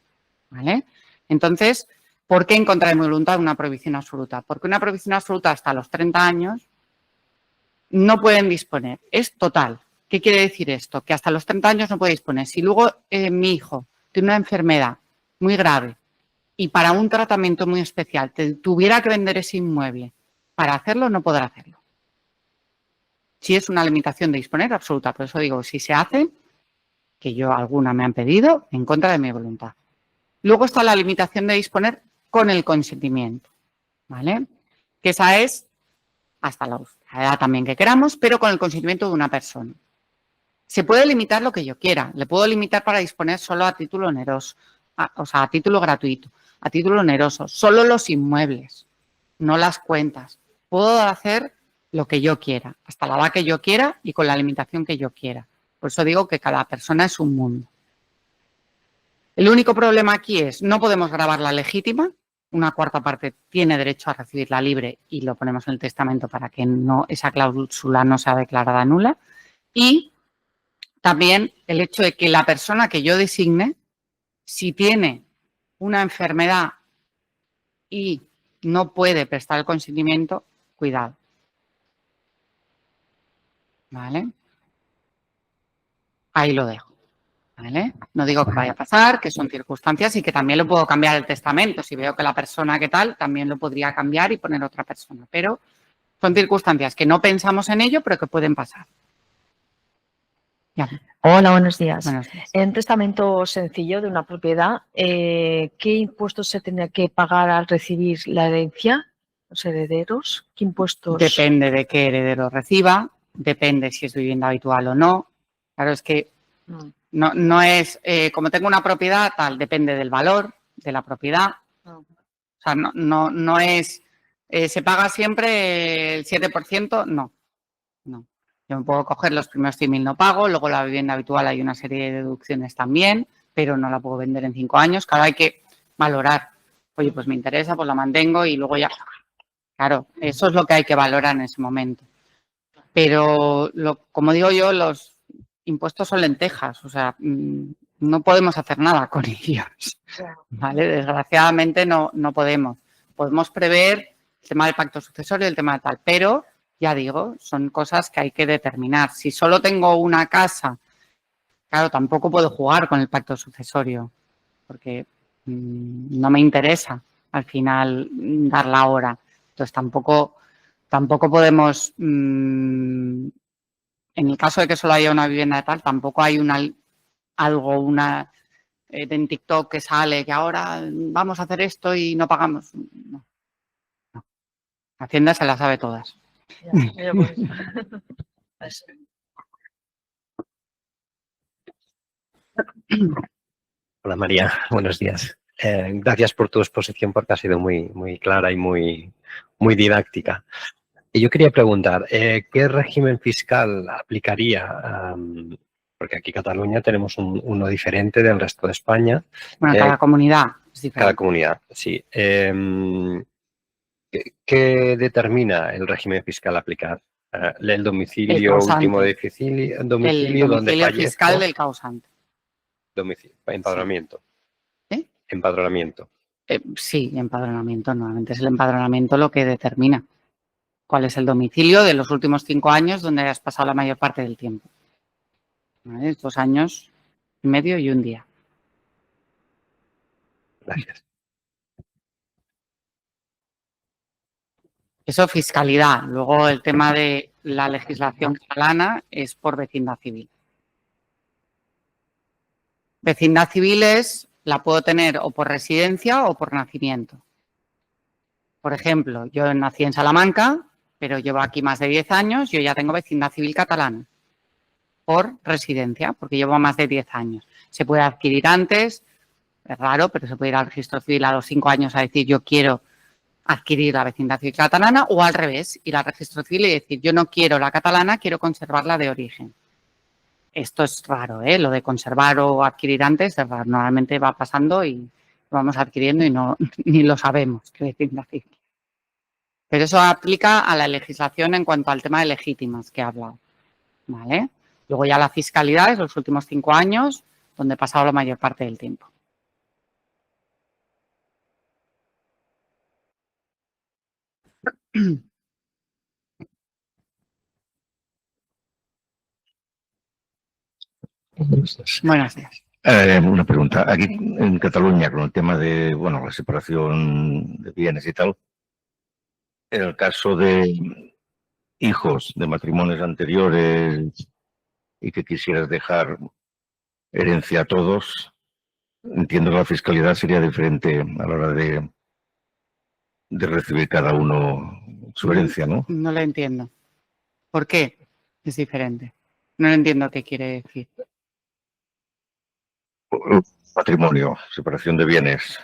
Speaker 2: ¿Vale? Entonces, ¿por qué en contra de mi voluntad una prohibición absoluta? Porque una prohibición absoluta hasta los 30 años no pueden disponer. Es total. ¿Qué quiere decir esto? Que hasta los 30 años no puede disponer. Si luego mi hijo tiene una enfermedad muy grave y para un tratamiento muy especial tuviera que vender ese inmueble para hacerlo, no podrá hacerlo. Si es una limitación de disponer absoluta. Por eso digo, si se hace, que yo alguna me han pedido, en contra de mi voluntad. Luego está la limitación de disponer con el consentimiento, ¿vale? Que esa es hasta la edad también que queramos, pero con el consentimiento de una persona. Se puede limitar lo que yo quiera. Le puedo limitar para disponer solo a título oneroso, o sea, a título gratuito, a título oneroso, solo los inmuebles, no las cuentas. Puedo hacer lo que yo quiera, hasta la edad que yo quiera y con la limitación que yo quiera. Por eso digo que cada persona es un mundo. El único problema aquí es, no podemos grabar la legítima, una cuarta parte tiene derecho a recibirla libre y lo ponemos en el testamento para que no, esa cláusula no sea declarada nula. Y también el hecho de que la persona que yo designe, si tiene una enfermedad y no puede prestar el consentimiento, cuidado. ¿Vale? Ahí lo dejo. ¿Vale? No digo que vaya a pasar, que son circunstancias y que también lo puedo cambiar el testamento. Si veo que la persona que tal, también lo podría cambiar y poner otra persona. Pero son circunstancias que no pensamos en ello, pero que pueden pasar. Ya.
Speaker 3: Hola, buenos días.
Speaker 2: Buenos días.
Speaker 3: En un testamento sencillo de una propiedad, ¿qué impuestos se tendría que pagar al recibir la herencia? Los herederos, ¿qué impuestos?
Speaker 2: Depende de qué heredero reciba, depende si es vivienda habitual o no. Claro, es que no es, como tengo una propiedad, tal, depende del valor de la propiedad. O sea, no es, ¿se paga siempre el 7%? No. Yo me puedo coger los primeros 100.000 no pago, luego la vivienda habitual hay una serie de deducciones también, pero no la puedo vender en 5 años. Claro, hay que valorar. Oye, pues me interesa, pues la mantengo y luego ya. Claro, eso es lo que hay que valorar en ese momento. Pero, como digo yo, los impuestos son lentejas, o sea, no podemos hacer nada con ellos, ¿vale? Desgraciadamente no podemos. Podemos prever el tema del pacto sucesorio, el tema de tal, pero, ya digo, son cosas que hay que determinar. Si solo tengo una casa, claro, tampoco puedo jugar con el pacto sucesorio, porque no me interesa al final dar la hora. Entonces tampoco podemos, en el caso de que solo haya una vivienda de tal, tampoco hay en TikTok que sale que ahora vamos a hacer esto y no pagamos. No. Hacienda se la sabe todas.
Speaker 5: Hola María, buenos días. Gracias por tu exposición porque ha sido muy clara y muy didáctica. Y yo quería preguntar, ¿qué régimen fiscal aplicaría? Porque aquí en Cataluña tenemos uno diferente del resto de España.
Speaker 2: Bueno, cada comunidad es diferente.
Speaker 5: Cada comunidad, sí. ¿Qué determina el régimen fiscal a aplicar? ¿El domicilio último de domicilio donde fallezco?
Speaker 2: Fiscal del causante.
Speaker 5: Domicilio, empadronamiento.
Speaker 2: ¿Eh?
Speaker 5: Empadronamiento.
Speaker 2: Sí, empadronamiento. Normalmente es el empadronamiento lo que determina cuál es el domicilio de los últimos 5 años donde has pasado la mayor parte del tiempo. ¿Vale? 2 años y medio y un día.
Speaker 5: Gracias.
Speaker 2: Eso fiscalidad. Luego el tema de la legislación catalana es por vecindad civil. Vecindad civil la puedo tener o por residencia o por nacimiento. Por ejemplo, yo nací en Salamanca, pero llevo aquí más de 10 años, yo ya tengo vecindad civil catalana por residencia, porque llevo más de 10 años. Se puede adquirir antes, es raro, pero se puede ir al registro civil a los 5 años a decir yo quiero adquirir la vecindad civil catalana o al revés, ir al registro civil y decir yo no quiero la catalana, quiero conservarla de origen. Esto es raro, lo de conservar o adquirir antes es raro. Normalmente va pasando y lo vamos adquiriendo y no ni lo sabemos, qué vecindad civil. Pero eso aplica a la legislación en cuanto al tema de legítimas que he hablado, ¿vale? Luego ya la fiscalidad es los últimos 5 años, donde he pasado la mayor parte del tiempo. Buenos días.
Speaker 1: Una pregunta. Aquí en Cataluña, con el tema de, bueno, la separación de bienes y tal, en el caso de hijos de matrimonios anteriores y que quisieras dejar herencia a todos, entiendo que la fiscalidad sería diferente a la hora de recibir cada uno su herencia, ¿no?
Speaker 2: No lo entiendo. ¿Por qué es diferente? No entiendo qué quiere decir.
Speaker 1: Patrimonio, separación de bienes.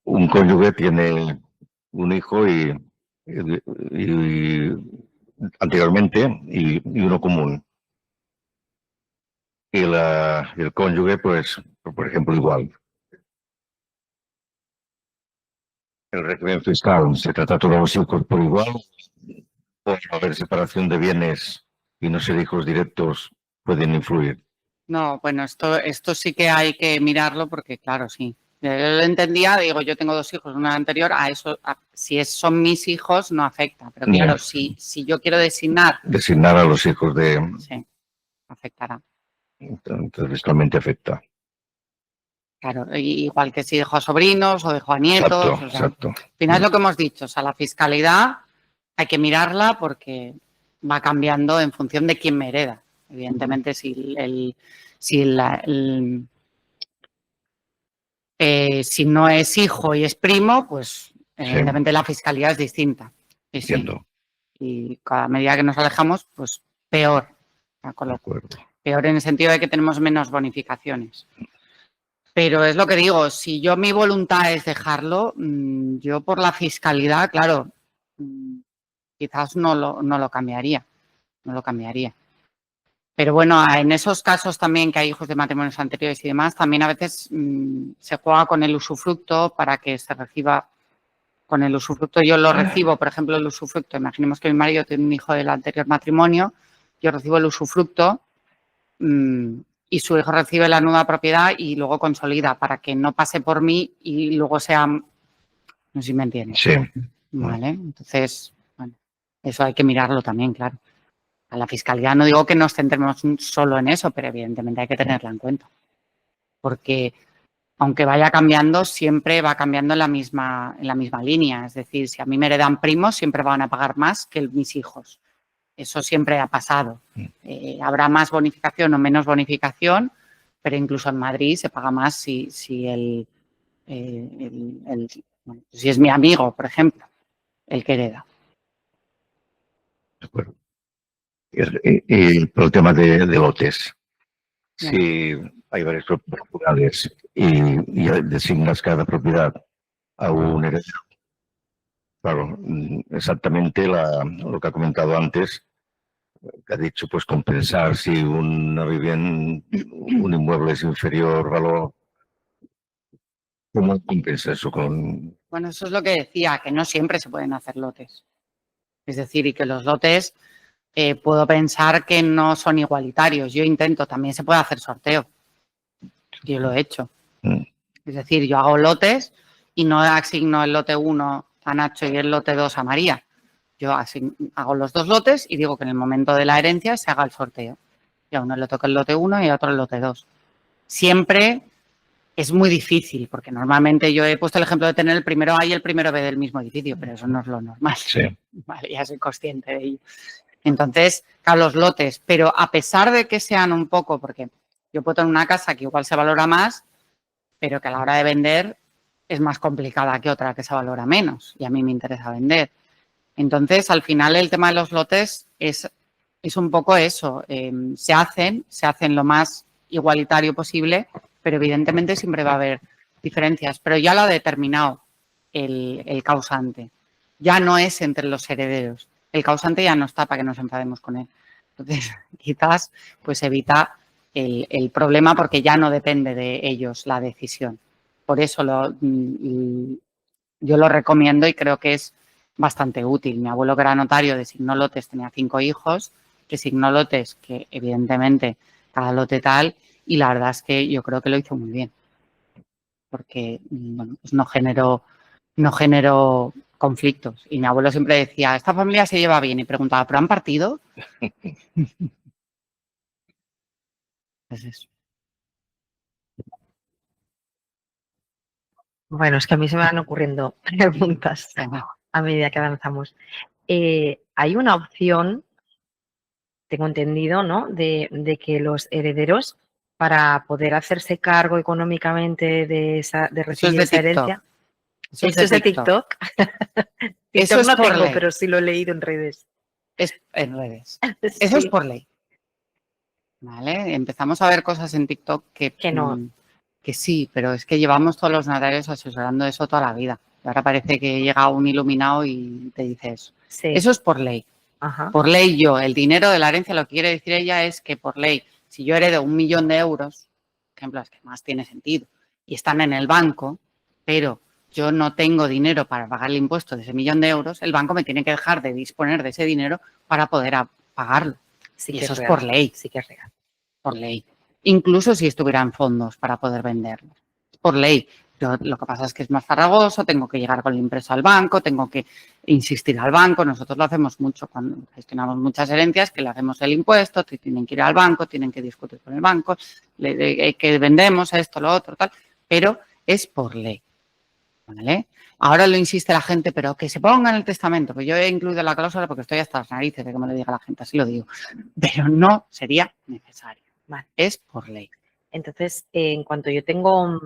Speaker 1: Un cónyuge tiene un hijo y anteriormente y uno común. Y el cónyuge, pues, por ejemplo, igual. El régimen fiscal se trata a todos los hijos por igual. Por haber separación de bienes y no ser hijos directos pueden influir.
Speaker 2: No, bueno, esto sí que hay que mirarlo porque, claro, sí. Yo lo entendía, digo, yo tengo 2 hijos, una anterior, si son mis hijos no afecta. Pero claro,
Speaker 1: Ya.
Speaker 2: si yo quiero designar,
Speaker 1: Designar a los hijos
Speaker 2: sí, afectará.
Speaker 1: entonces fiscalmente afecta.
Speaker 2: Claro, igual que si dejo a sobrinos o dejo a nietos.
Speaker 1: Exacto,
Speaker 2: O sea,
Speaker 1: exacto.
Speaker 2: al final es lo que hemos dicho, o sea, la fiscalidad hay que mirarla porque va cambiando en función de quién me hereda. Evidentemente, si no es hijo y es primo, pues evidentemente la fiscalidad es distinta. Y sí,
Speaker 1: Entiendo.
Speaker 2: y cada medida que nos alejamos, pues peor. O sea,
Speaker 1: De acuerdo.
Speaker 2: peor en el sentido de que tenemos menos bonificaciones. Pero es lo que digo, si yo mi voluntad es dejarlo, yo por la fiscalidad, claro, quizás no lo cambiaría, no lo cambiaría. Pero bueno, en esos casos también que hay hijos de matrimonios anteriores y demás, también a veces se juega con el usufructo para que se reciba, con el usufructo yo lo recibo, por ejemplo, el usufructo, imaginemos que mi marido tiene un hijo del anterior matrimonio, yo recibo el usufructo y su hijo recibe la nueva propiedad y luego consolida para que no pase por mí y luego sea, no sé si me entiendes.
Speaker 1: Sí.
Speaker 2: Vale, entonces, bueno, eso hay que mirarlo también, claro. A la fiscalidad no digo que nos centremos solo en eso, pero evidentemente hay que tenerla en cuenta. Porque aunque vaya cambiando, siempre va cambiando en la misma línea. Es decir, si a mí me heredan primos, siempre van a pagar más que mis hijos. Eso siempre ha pasado. Habrá más bonificación o menos bonificación, pero incluso en Madrid se paga más si es mi amigo, por ejemplo, el que hereda.
Speaker 1: De acuerdo. Y por el tema de lotes. Si hay varias propiedades y designas cada propiedad a un heredero, claro, exactamente lo que ha comentado antes, que ha dicho, pues compensar si una vivienda, un inmueble es inferior valor. ¿Cómo compensa eso con...?
Speaker 2: Bueno, eso es lo que decía, que no siempre se pueden hacer lotes. Es decir, y que los lotes puedo pensar que no son igualitarios. Yo intento, también se puede hacer sorteo. Yo lo he hecho. Es decir, yo hago lotes y no asigno el lote 1 a Nacho y el lote 2 a María. Yo hago los 2 lotes y digo que en el momento de la herencia se haga el sorteo. Y a uno le toca el lote 1 y a otro el lote 2. Siempre es muy difícil, porque normalmente yo he puesto el ejemplo de tener el primero A y el primero B del mismo edificio, pero eso no es lo normal.
Speaker 1: Sí.
Speaker 2: Vale, ya soy consciente de ello. Entonces, claro, los lotes, pero a pesar de que sean un poco, porque yo puedo tener una casa que igual se valora más, pero que a la hora de vender es más complicada que otra que se valora menos y a mí me interesa vender. Entonces, al final el tema de los lotes es un poco eso. Se hacen lo más igualitario posible, pero evidentemente siempre va a haber diferencias. Pero ya lo ha determinado el causante. Ya no es entre los herederos. El causante ya no está para que nos enfademos con él. Entonces, quizás pues evita el problema porque ya no depende de ellos la decisión. Por eso yo lo recomiendo y creo que es bastante útil. Mi abuelo, que era notario, designó lotes, tenía 5 hijos, designó lotes que evidentemente cada lote tal, y la verdad es que yo creo que lo hizo muy bien. Porque bueno, pues no generó conflictos. Y mi abuelo siempre decía, esta familia se lleva bien. Y preguntaba, ¿pero han partido? Es eso.
Speaker 3: Bueno, es que a mí se me van ocurriendo preguntas
Speaker 2: Venga.
Speaker 3: a medida que avanzamos. Hay una opción, tengo entendido, ¿no? De que los herederos, para poder hacerse cargo económicamente de
Speaker 2: Eso es
Speaker 3: recibir
Speaker 2: de
Speaker 3: esa
Speaker 2: TikTok.
Speaker 3: herencia.
Speaker 2: Eso
Speaker 3: ¿Esto es de TikTok?
Speaker 2: Eso
Speaker 3: TikTok
Speaker 2: es
Speaker 3: no
Speaker 2: por
Speaker 3: tengo,
Speaker 2: ley.
Speaker 3: pero sí lo he leído en redes.
Speaker 2: Es en redes. Eso es
Speaker 3: Sí,
Speaker 2: por ley. ¿Vale? Empezamos a ver cosas en TikTok
Speaker 3: que no.
Speaker 2: que sí, pero es que llevamos todos los notarios asesorando eso toda la vida. Y ahora parece que llega un iluminado y te dice eso.
Speaker 3: Sí.
Speaker 2: Eso es por ley.
Speaker 3: Ajá.
Speaker 2: Por ley el dinero de la herencia, lo que quiere decir ella es que por ley, si yo heredo 1 millón de euros, por ejemplo, es que más tiene sentido, y están en el banco, pero yo no tengo dinero para pagar el impuesto de ese 1 millón de euros, el banco me tiene que dejar de disponer de ese dinero para poder pagarlo.
Speaker 3: Sí
Speaker 2: Y
Speaker 3: que
Speaker 2: eso es
Speaker 3: real.
Speaker 2: por ley.
Speaker 3: Sí que es real.
Speaker 2: Por ley. Incluso si estuviera en fondos para poder venderlos. Por ley. Pero lo que pasa es que es más farragoso, tengo que llegar con el impreso al banco, tengo que insistir al banco. Nosotros lo hacemos mucho cuando gestionamos muchas herencias, que le hacemos el impuesto, tienen que ir al banco, tienen que discutir con el banco, que vendemos esto, lo otro, tal. Pero es por ley. ¿Vale? Ahora lo insiste la gente, pero que se ponga en el testamento, que yo he incluido la cláusula porque estoy hasta las narices de que me lo diga la gente, así lo digo. Pero no sería necesario.
Speaker 3: Vale.
Speaker 2: Es por ley.
Speaker 3: Entonces, en cuanto yo tengo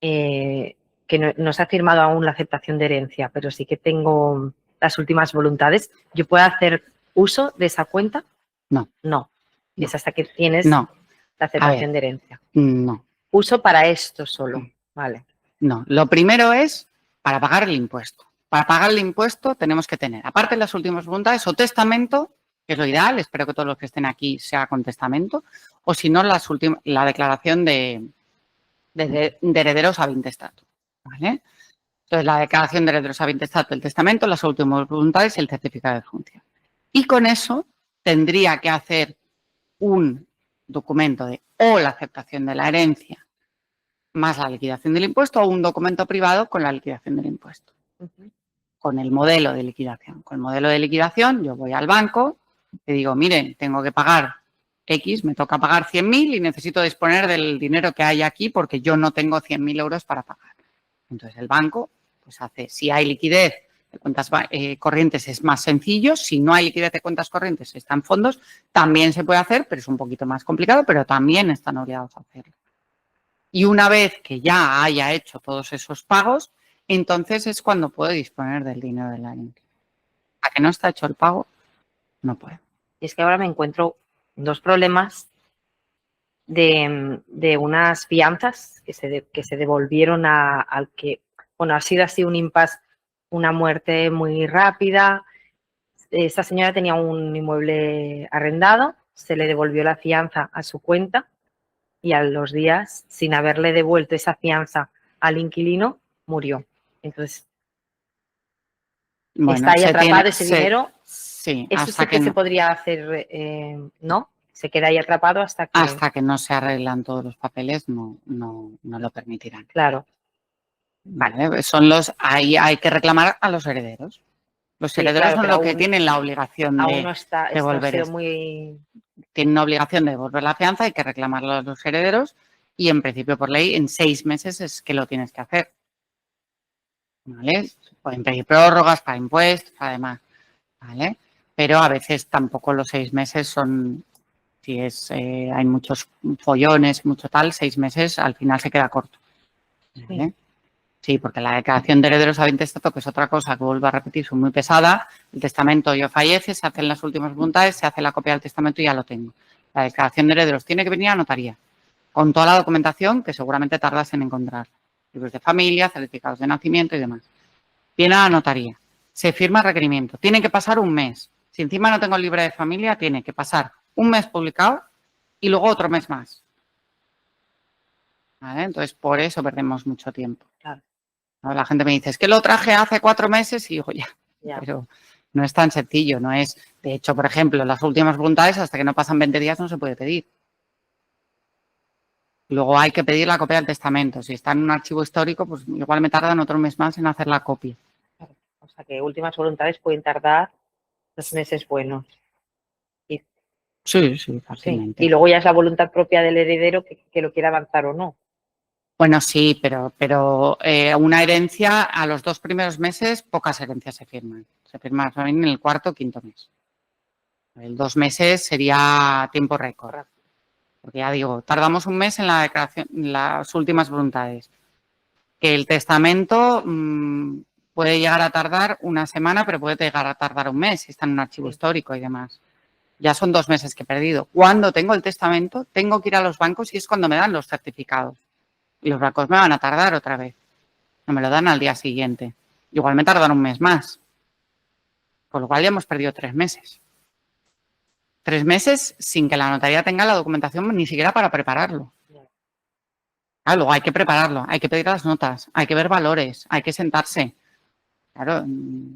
Speaker 3: que no se ha firmado aún la aceptación de herencia, pero sí que tengo las últimas voluntades, ¿yo puedo hacer uso de esa cuenta?
Speaker 2: No.
Speaker 3: No.
Speaker 2: No.
Speaker 3: Es hasta que tienes
Speaker 2: No,
Speaker 3: la aceptación de herencia.
Speaker 2: no,
Speaker 3: Uso para esto solo. Vale.
Speaker 2: no. Lo primero es para pagar el impuesto. Para pagar el impuesto tenemos que tener, aparte de las últimas voluntades, o testamento, que es lo ideal, espero que todos los que estén aquí sea con testamento, o si no, la declaración de herederos a intestato. ¿Vale? Entonces, la declaración de herederos a intestato, el testamento, las últimas voluntades y el certificado de función. Y con eso tendría que hacer un documento de o la aceptación de la herencia más la liquidación del impuesto o un documento privado con la liquidación del impuesto. Con el modelo de liquidación. Con el modelo de liquidación yo voy al banco y digo, miren, tengo que pagar X, me toca pagar 100.000 y necesito disponer del dinero que hay aquí porque yo no tengo 100.000 euros para pagar. Entonces el banco pues hace, si hay liquidez de cuentas corrientes es más sencillo, si no hay liquidez de cuentas corrientes, están fondos, también se puede hacer, pero es un poquito más complicado, pero también están obligados a hacerlo. Y una vez que ya haya hecho todos esos pagos, entonces es cuando puedo disponer del dinero de la herencia. ¿A que no está hecho el pago? No puedo.
Speaker 3: Y es que ahora me encuentro dos problemas de unas fianzas que se devolvieron al que, bueno, ha sido así un impasse, una muerte muy rápida. Esta señora tenía un inmueble arrendado, se le devolvió la fianza a su cuenta y a los días, sin haberle devuelto esa fianza al inquilino, murió. Entonces,
Speaker 2: Bueno,
Speaker 3: está ahí atrapado ese dinero.
Speaker 2: Sí,
Speaker 3: Eso
Speaker 2: hasta
Speaker 3: sí que se podría hacer, ¿no? Se queda ahí atrapado hasta que
Speaker 2: no se arreglan todos los papeles, no lo permitirán.
Speaker 3: Claro.
Speaker 2: Vale, ahí hay que reclamar a los herederos. Los
Speaker 3: Sí,
Speaker 2: herederos
Speaker 3: claro,
Speaker 2: son
Speaker 3: pero
Speaker 2: los que
Speaker 3: aún-
Speaker 2: tienen la obligación
Speaker 3: Aún no está, esto ha
Speaker 2: devolver
Speaker 3: sido
Speaker 2: esto.
Speaker 3: muy...
Speaker 2: Tienen una obligación de devolver la fianza, hay que reclamarlo a los herederos y en principio por ley en 6 meses es que lo tienes que hacer. ¿Vale? Pueden pedir prórrogas para impuestos, además. ¿Vale? Pero a veces tampoco los 6 meses son, si hay muchos follones, mucho tal, 6 meses al final se queda corto. ¿Vale? Sí, porque la declaración de herederos a intestato, que es otra cosa que vuelvo a repetir, son muy pesada. El testamento yo fallece, se hacen las últimas voluntades, se hace la copia del testamento y ya lo tengo. La declaración de herederos tiene que venir a notaría, con toda la documentación que seguramente tardas en encontrar. Libros de familia, certificados de nacimiento y demás. Viene a la notaría, se firma el requerimiento. Tiene que pasar un mes. Si encima no tengo el libro de familia, tiene que pasar un mes publicado y luego otro mes más. ¿Vale? Entonces, por eso perdemos mucho tiempo.
Speaker 3: Claro.
Speaker 2: La gente me dice, es que lo traje hace 4 meses y digo, ya,
Speaker 3: Ya.
Speaker 2: pero no es tan sencillo, no es. De hecho, por ejemplo, las últimas voluntades, hasta que no pasan 20 días no se puede pedir. Luego hay que pedir la copia del testamento. Si está en un archivo histórico, pues igual me tardan otro mes más en hacer la copia.
Speaker 3: O sea que últimas voluntades pueden tardar 2 meses buenos.
Speaker 2: Sí,
Speaker 3: Sí.
Speaker 2: fácilmente.
Speaker 3: Y luego ya es la voluntad propia del heredero que lo quiera avanzar o no.
Speaker 2: Bueno, sí, pero una herencia a los 2 primeros meses, pocas herencias se firman. Se firman en el cuarto o quinto mes. El 2 meses sería tiempo récord. Porque ya digo, tardamos un mes en la declaración, en las últimas voluntades. Que el testamento puede llegar a tardar una semana, pero puede llegar a tardar un mes si está en un archivo histórico y demás. Ya son 2 meses que he perdido. Cuando tengo el testamento, tengo que ir a los bancos y es cuando me dan los certificados. Y los bancos me van a tardar otra vez. No me lo dan al día siguiente. Igual me tardan un mes más. Con lo cual ya hemos perdido 3 meses. 3 meses sin que la notaría tenga la documentación ni siquiera para prepararlo. Claro, luego hay que prepararlo, hay que pedir las notas, hay que ver valores, hay que sentarse. Claro,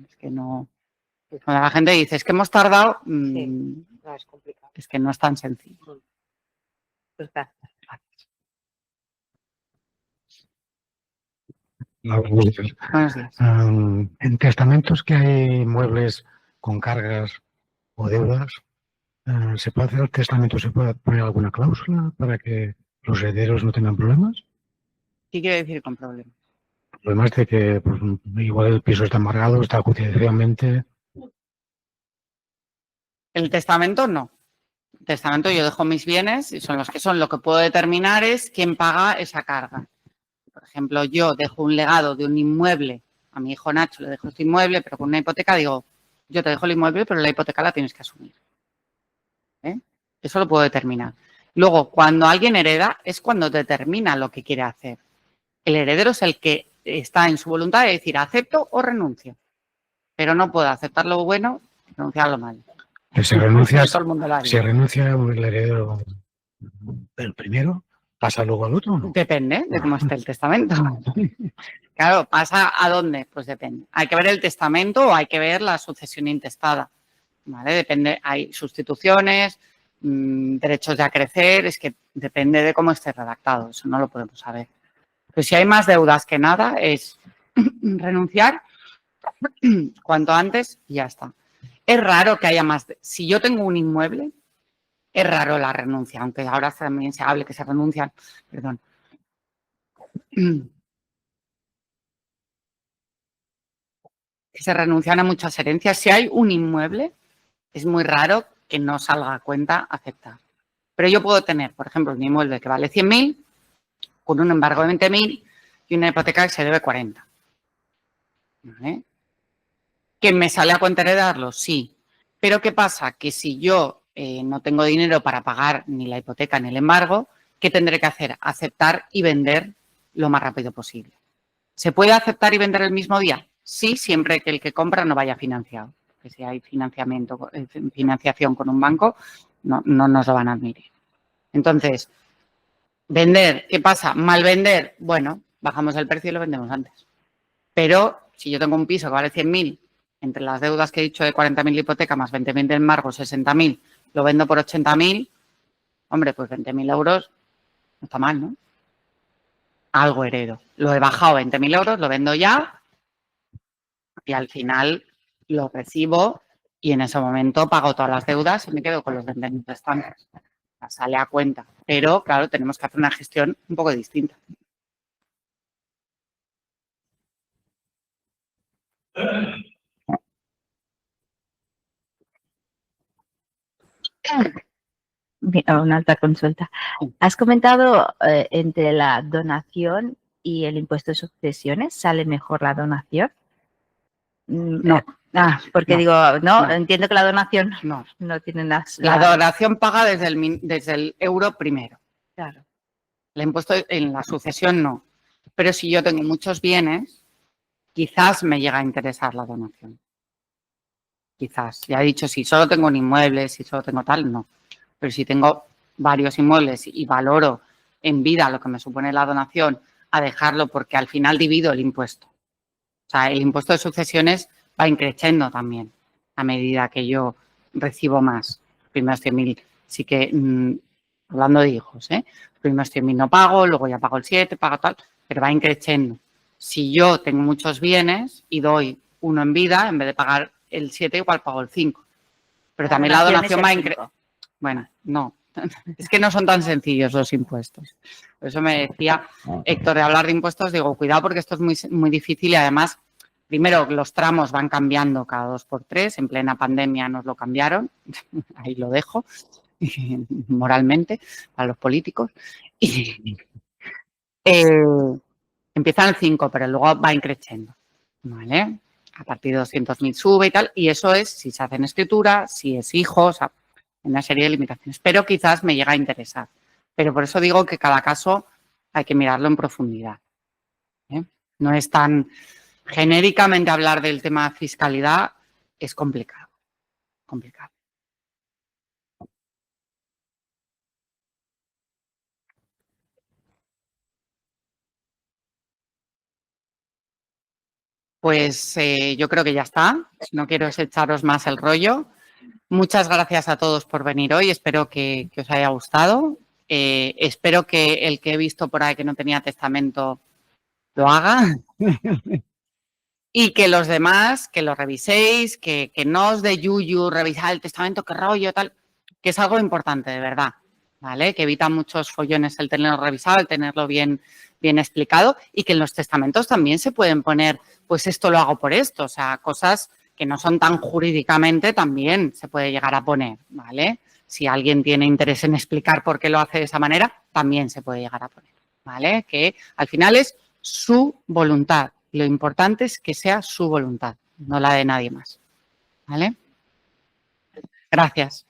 Speaker 2: es que no... Cuando la gente dice, es que hemos tardado,
Speaker 3: No, es complicado.
Speaker 2: es que no es tan sencillo.
Speaker 3: Pues está.
Speaker 1: Buenos días.
Speaker 2: Buenos días.
Speaker 1: En testamentos que hay muebles con cargas o deudas, ¿se puede hacer el testamento? ¿Se puede poner alguna cláusula para que los herederos no tengan problemas?
Speaker 2: ¿Qué quiere decir con problemas?
Speaker 1: Problemas de que pues, igual el piso está embargado, está judicialmente.
Speaker 2: El testamento no. El testamento yo dejo mis bienes y son los que son. Lo que puedo determinar es quién paga esa carga. Por ejemplo, yo dejo un legado de un inmueble, a mi hijo Nacho le dejo este inmueble, pero con una hipoteca digo, yo te dejo el inmueble, pero la hipoteca la tienes que asumir. ¿Eh? Eso lo puedo determinar. Luego, cuando alguien hereda, es cuando determina lo que quiere hacer. El heredero es el que está en su voluntad de decir acepto o renuncio. Pero no puedo aceptar lo bueno y renunciar a lo malo.
Speaker 1: Si renuncias,
Speaker 2: Todo el mundo lo haría.
Speaker 1: si renuncia el heredero del primero, pasa luego al otro, ¿no?
Speaker 2: Depende de cómo esté el testamento. Claro, ¿pasa a dónde? Pues depende. Hay que ver el testamento o hay que ver la sucesión intestada. ¿Vale? Depende, hay sustituciones, derechos de acrecer, es que depende de cómo esté redactado, eso no lo podemos saber. Pero si hay más deudas que nada, es renunciar cuanto antes y ya está. Es raro que haya más. Si yo tengo un inmueble, es raro la renuncia, aunque ahora también se hable que se renuncian. Perdón. Que se renuncian a muchas herencias. Si hay un inmueble, es muy raro que no salga a cuenta aceptar. Pero yo puedo tener, por ejemplo, un inmueble que vale 100.000, con un embargo de 20.000 y una hipoteca que se debe 40. ¿Vale? ¿Que me sale a cuenta heredarlo? Sí. Pero ¿qué pasa? Que si yo no tengo dinero para pagar ni la hipoteca ni el embargo, ¿qué tendré que hacer? Aceptar y vender lo más rápido posible. ¿Se puede aceptar y vender el mismo día? Sí, siempre que el que compra no vaya financiado. Que si hay financiación con un banco, no nos lo van a admitir. Entonces, vender, ¿qué pasa? Mal vender, bueno, bajamos el precio y lo vendemos antes. Pero si yo tengo un piso que vale 100.000, entre las deudas que he dicho de 40.000 de hipoteca más 20.000 de embargo, 60.000, lo vendo por 80.000, hombre, pues 20.000 euros no está mal, ¿no? Algo heredo. Lo he bajado 20.000 euros, lo vendo ya y al final lo recibo y en ese momento pago todas las deudas y me quedo con los 20.000 restantes. Sale a cuenta. Pero, claro, tenemos que hacer una gestión un poco distinta.
Speaker 4: Una alta consulta. Has comentado entre la donación y el impuesto de sucesiones, ¿sale mejor la donación?
Speaker 2: No.
Speaker 4: Porque
Speaker 2: No.
Speaker 4: digo,
Speaker 2: No.
Speaker 4: entiendo que la donación
Speaker 2: No
Speaker 4: tiene nada.
Speaker 2: La donación paga desde el euro primero.
Speaker 4: Claro.
Speaker 2: El impuesto en la sucesión no. Pero si yo tengo muchos bienes, quizás me llega a interesar la donación. Quizás. Ya he dicho, si solo tengo un inmueble, si solo tengo tal, no. Pero si tengo varios inmuebles y valoro en vida lo que me supone la donación, a dejarlo porque al final divido el impuesto. O sea, el impuesto de sucesiones va increciendo también a medida que yo recibo más. Los primeros 100.000 sí que, hablando de hijos, los primeros 100.000 no pago, luego ya pago el 7, pago tal, pero va increciendo. Si yo tengo muchos bienes y doy uno en vida, en vez de pagar el 7, igual pago el 5. Pero también la donación va increciendo. Bueno, no. Es que no son tan sencillos los impuestos. Por eso me decía Héctor de hablar de impuestos, digo, cuidado porque esto es muy difícil y además, primero, los tramos van cambiando cada 2 por 3. En plena pandemia nos lo cambiaron. Ahí lo dejo, moralmente, para los políticos. Y empiezan el 5, pero luego va increciendo, ¿vale? A partir de 200.000 sube y tal. Y eso es si se hace en escritura, si es hijo, o sea, una serie de limitaciones. Pero quizás me llega a interesar. Pero por eso digo que cada caso hay que mirarlo en profundidad, ¿eh? No es tan genéricamente hablar del tema fiscalidad, es complicado. Complicado. Pues yo creo que ya está. No quiero echaros más el rollo. Muchas gracias a todos por venir hoy. Espero que os haya gustado. Espero que el que he visto por ahí que no tenía testamento lo haga. Y que los demás, que lo reviséis, que no os de yuyu revisar el testamento, qué rollo, tal, que es algo importante, de verdad, ¿vale? Que evita muchos follones el tenerlo revisado, el tenerlo bien explicado y que en los testamentos también se pueden poner, pues esto lo hago por esto, o sea, cosas que no son tan jurídicamente también se puede llegar a poner, ¿vale? Si alguien tiene interés en explicar por qué lo hace de esa manera, también se puede llegar a poner, ¿vale? Que al final es su voluntad. Lo importante es que sea su voluntad, no la de nadie más, ¿vale? Gracias.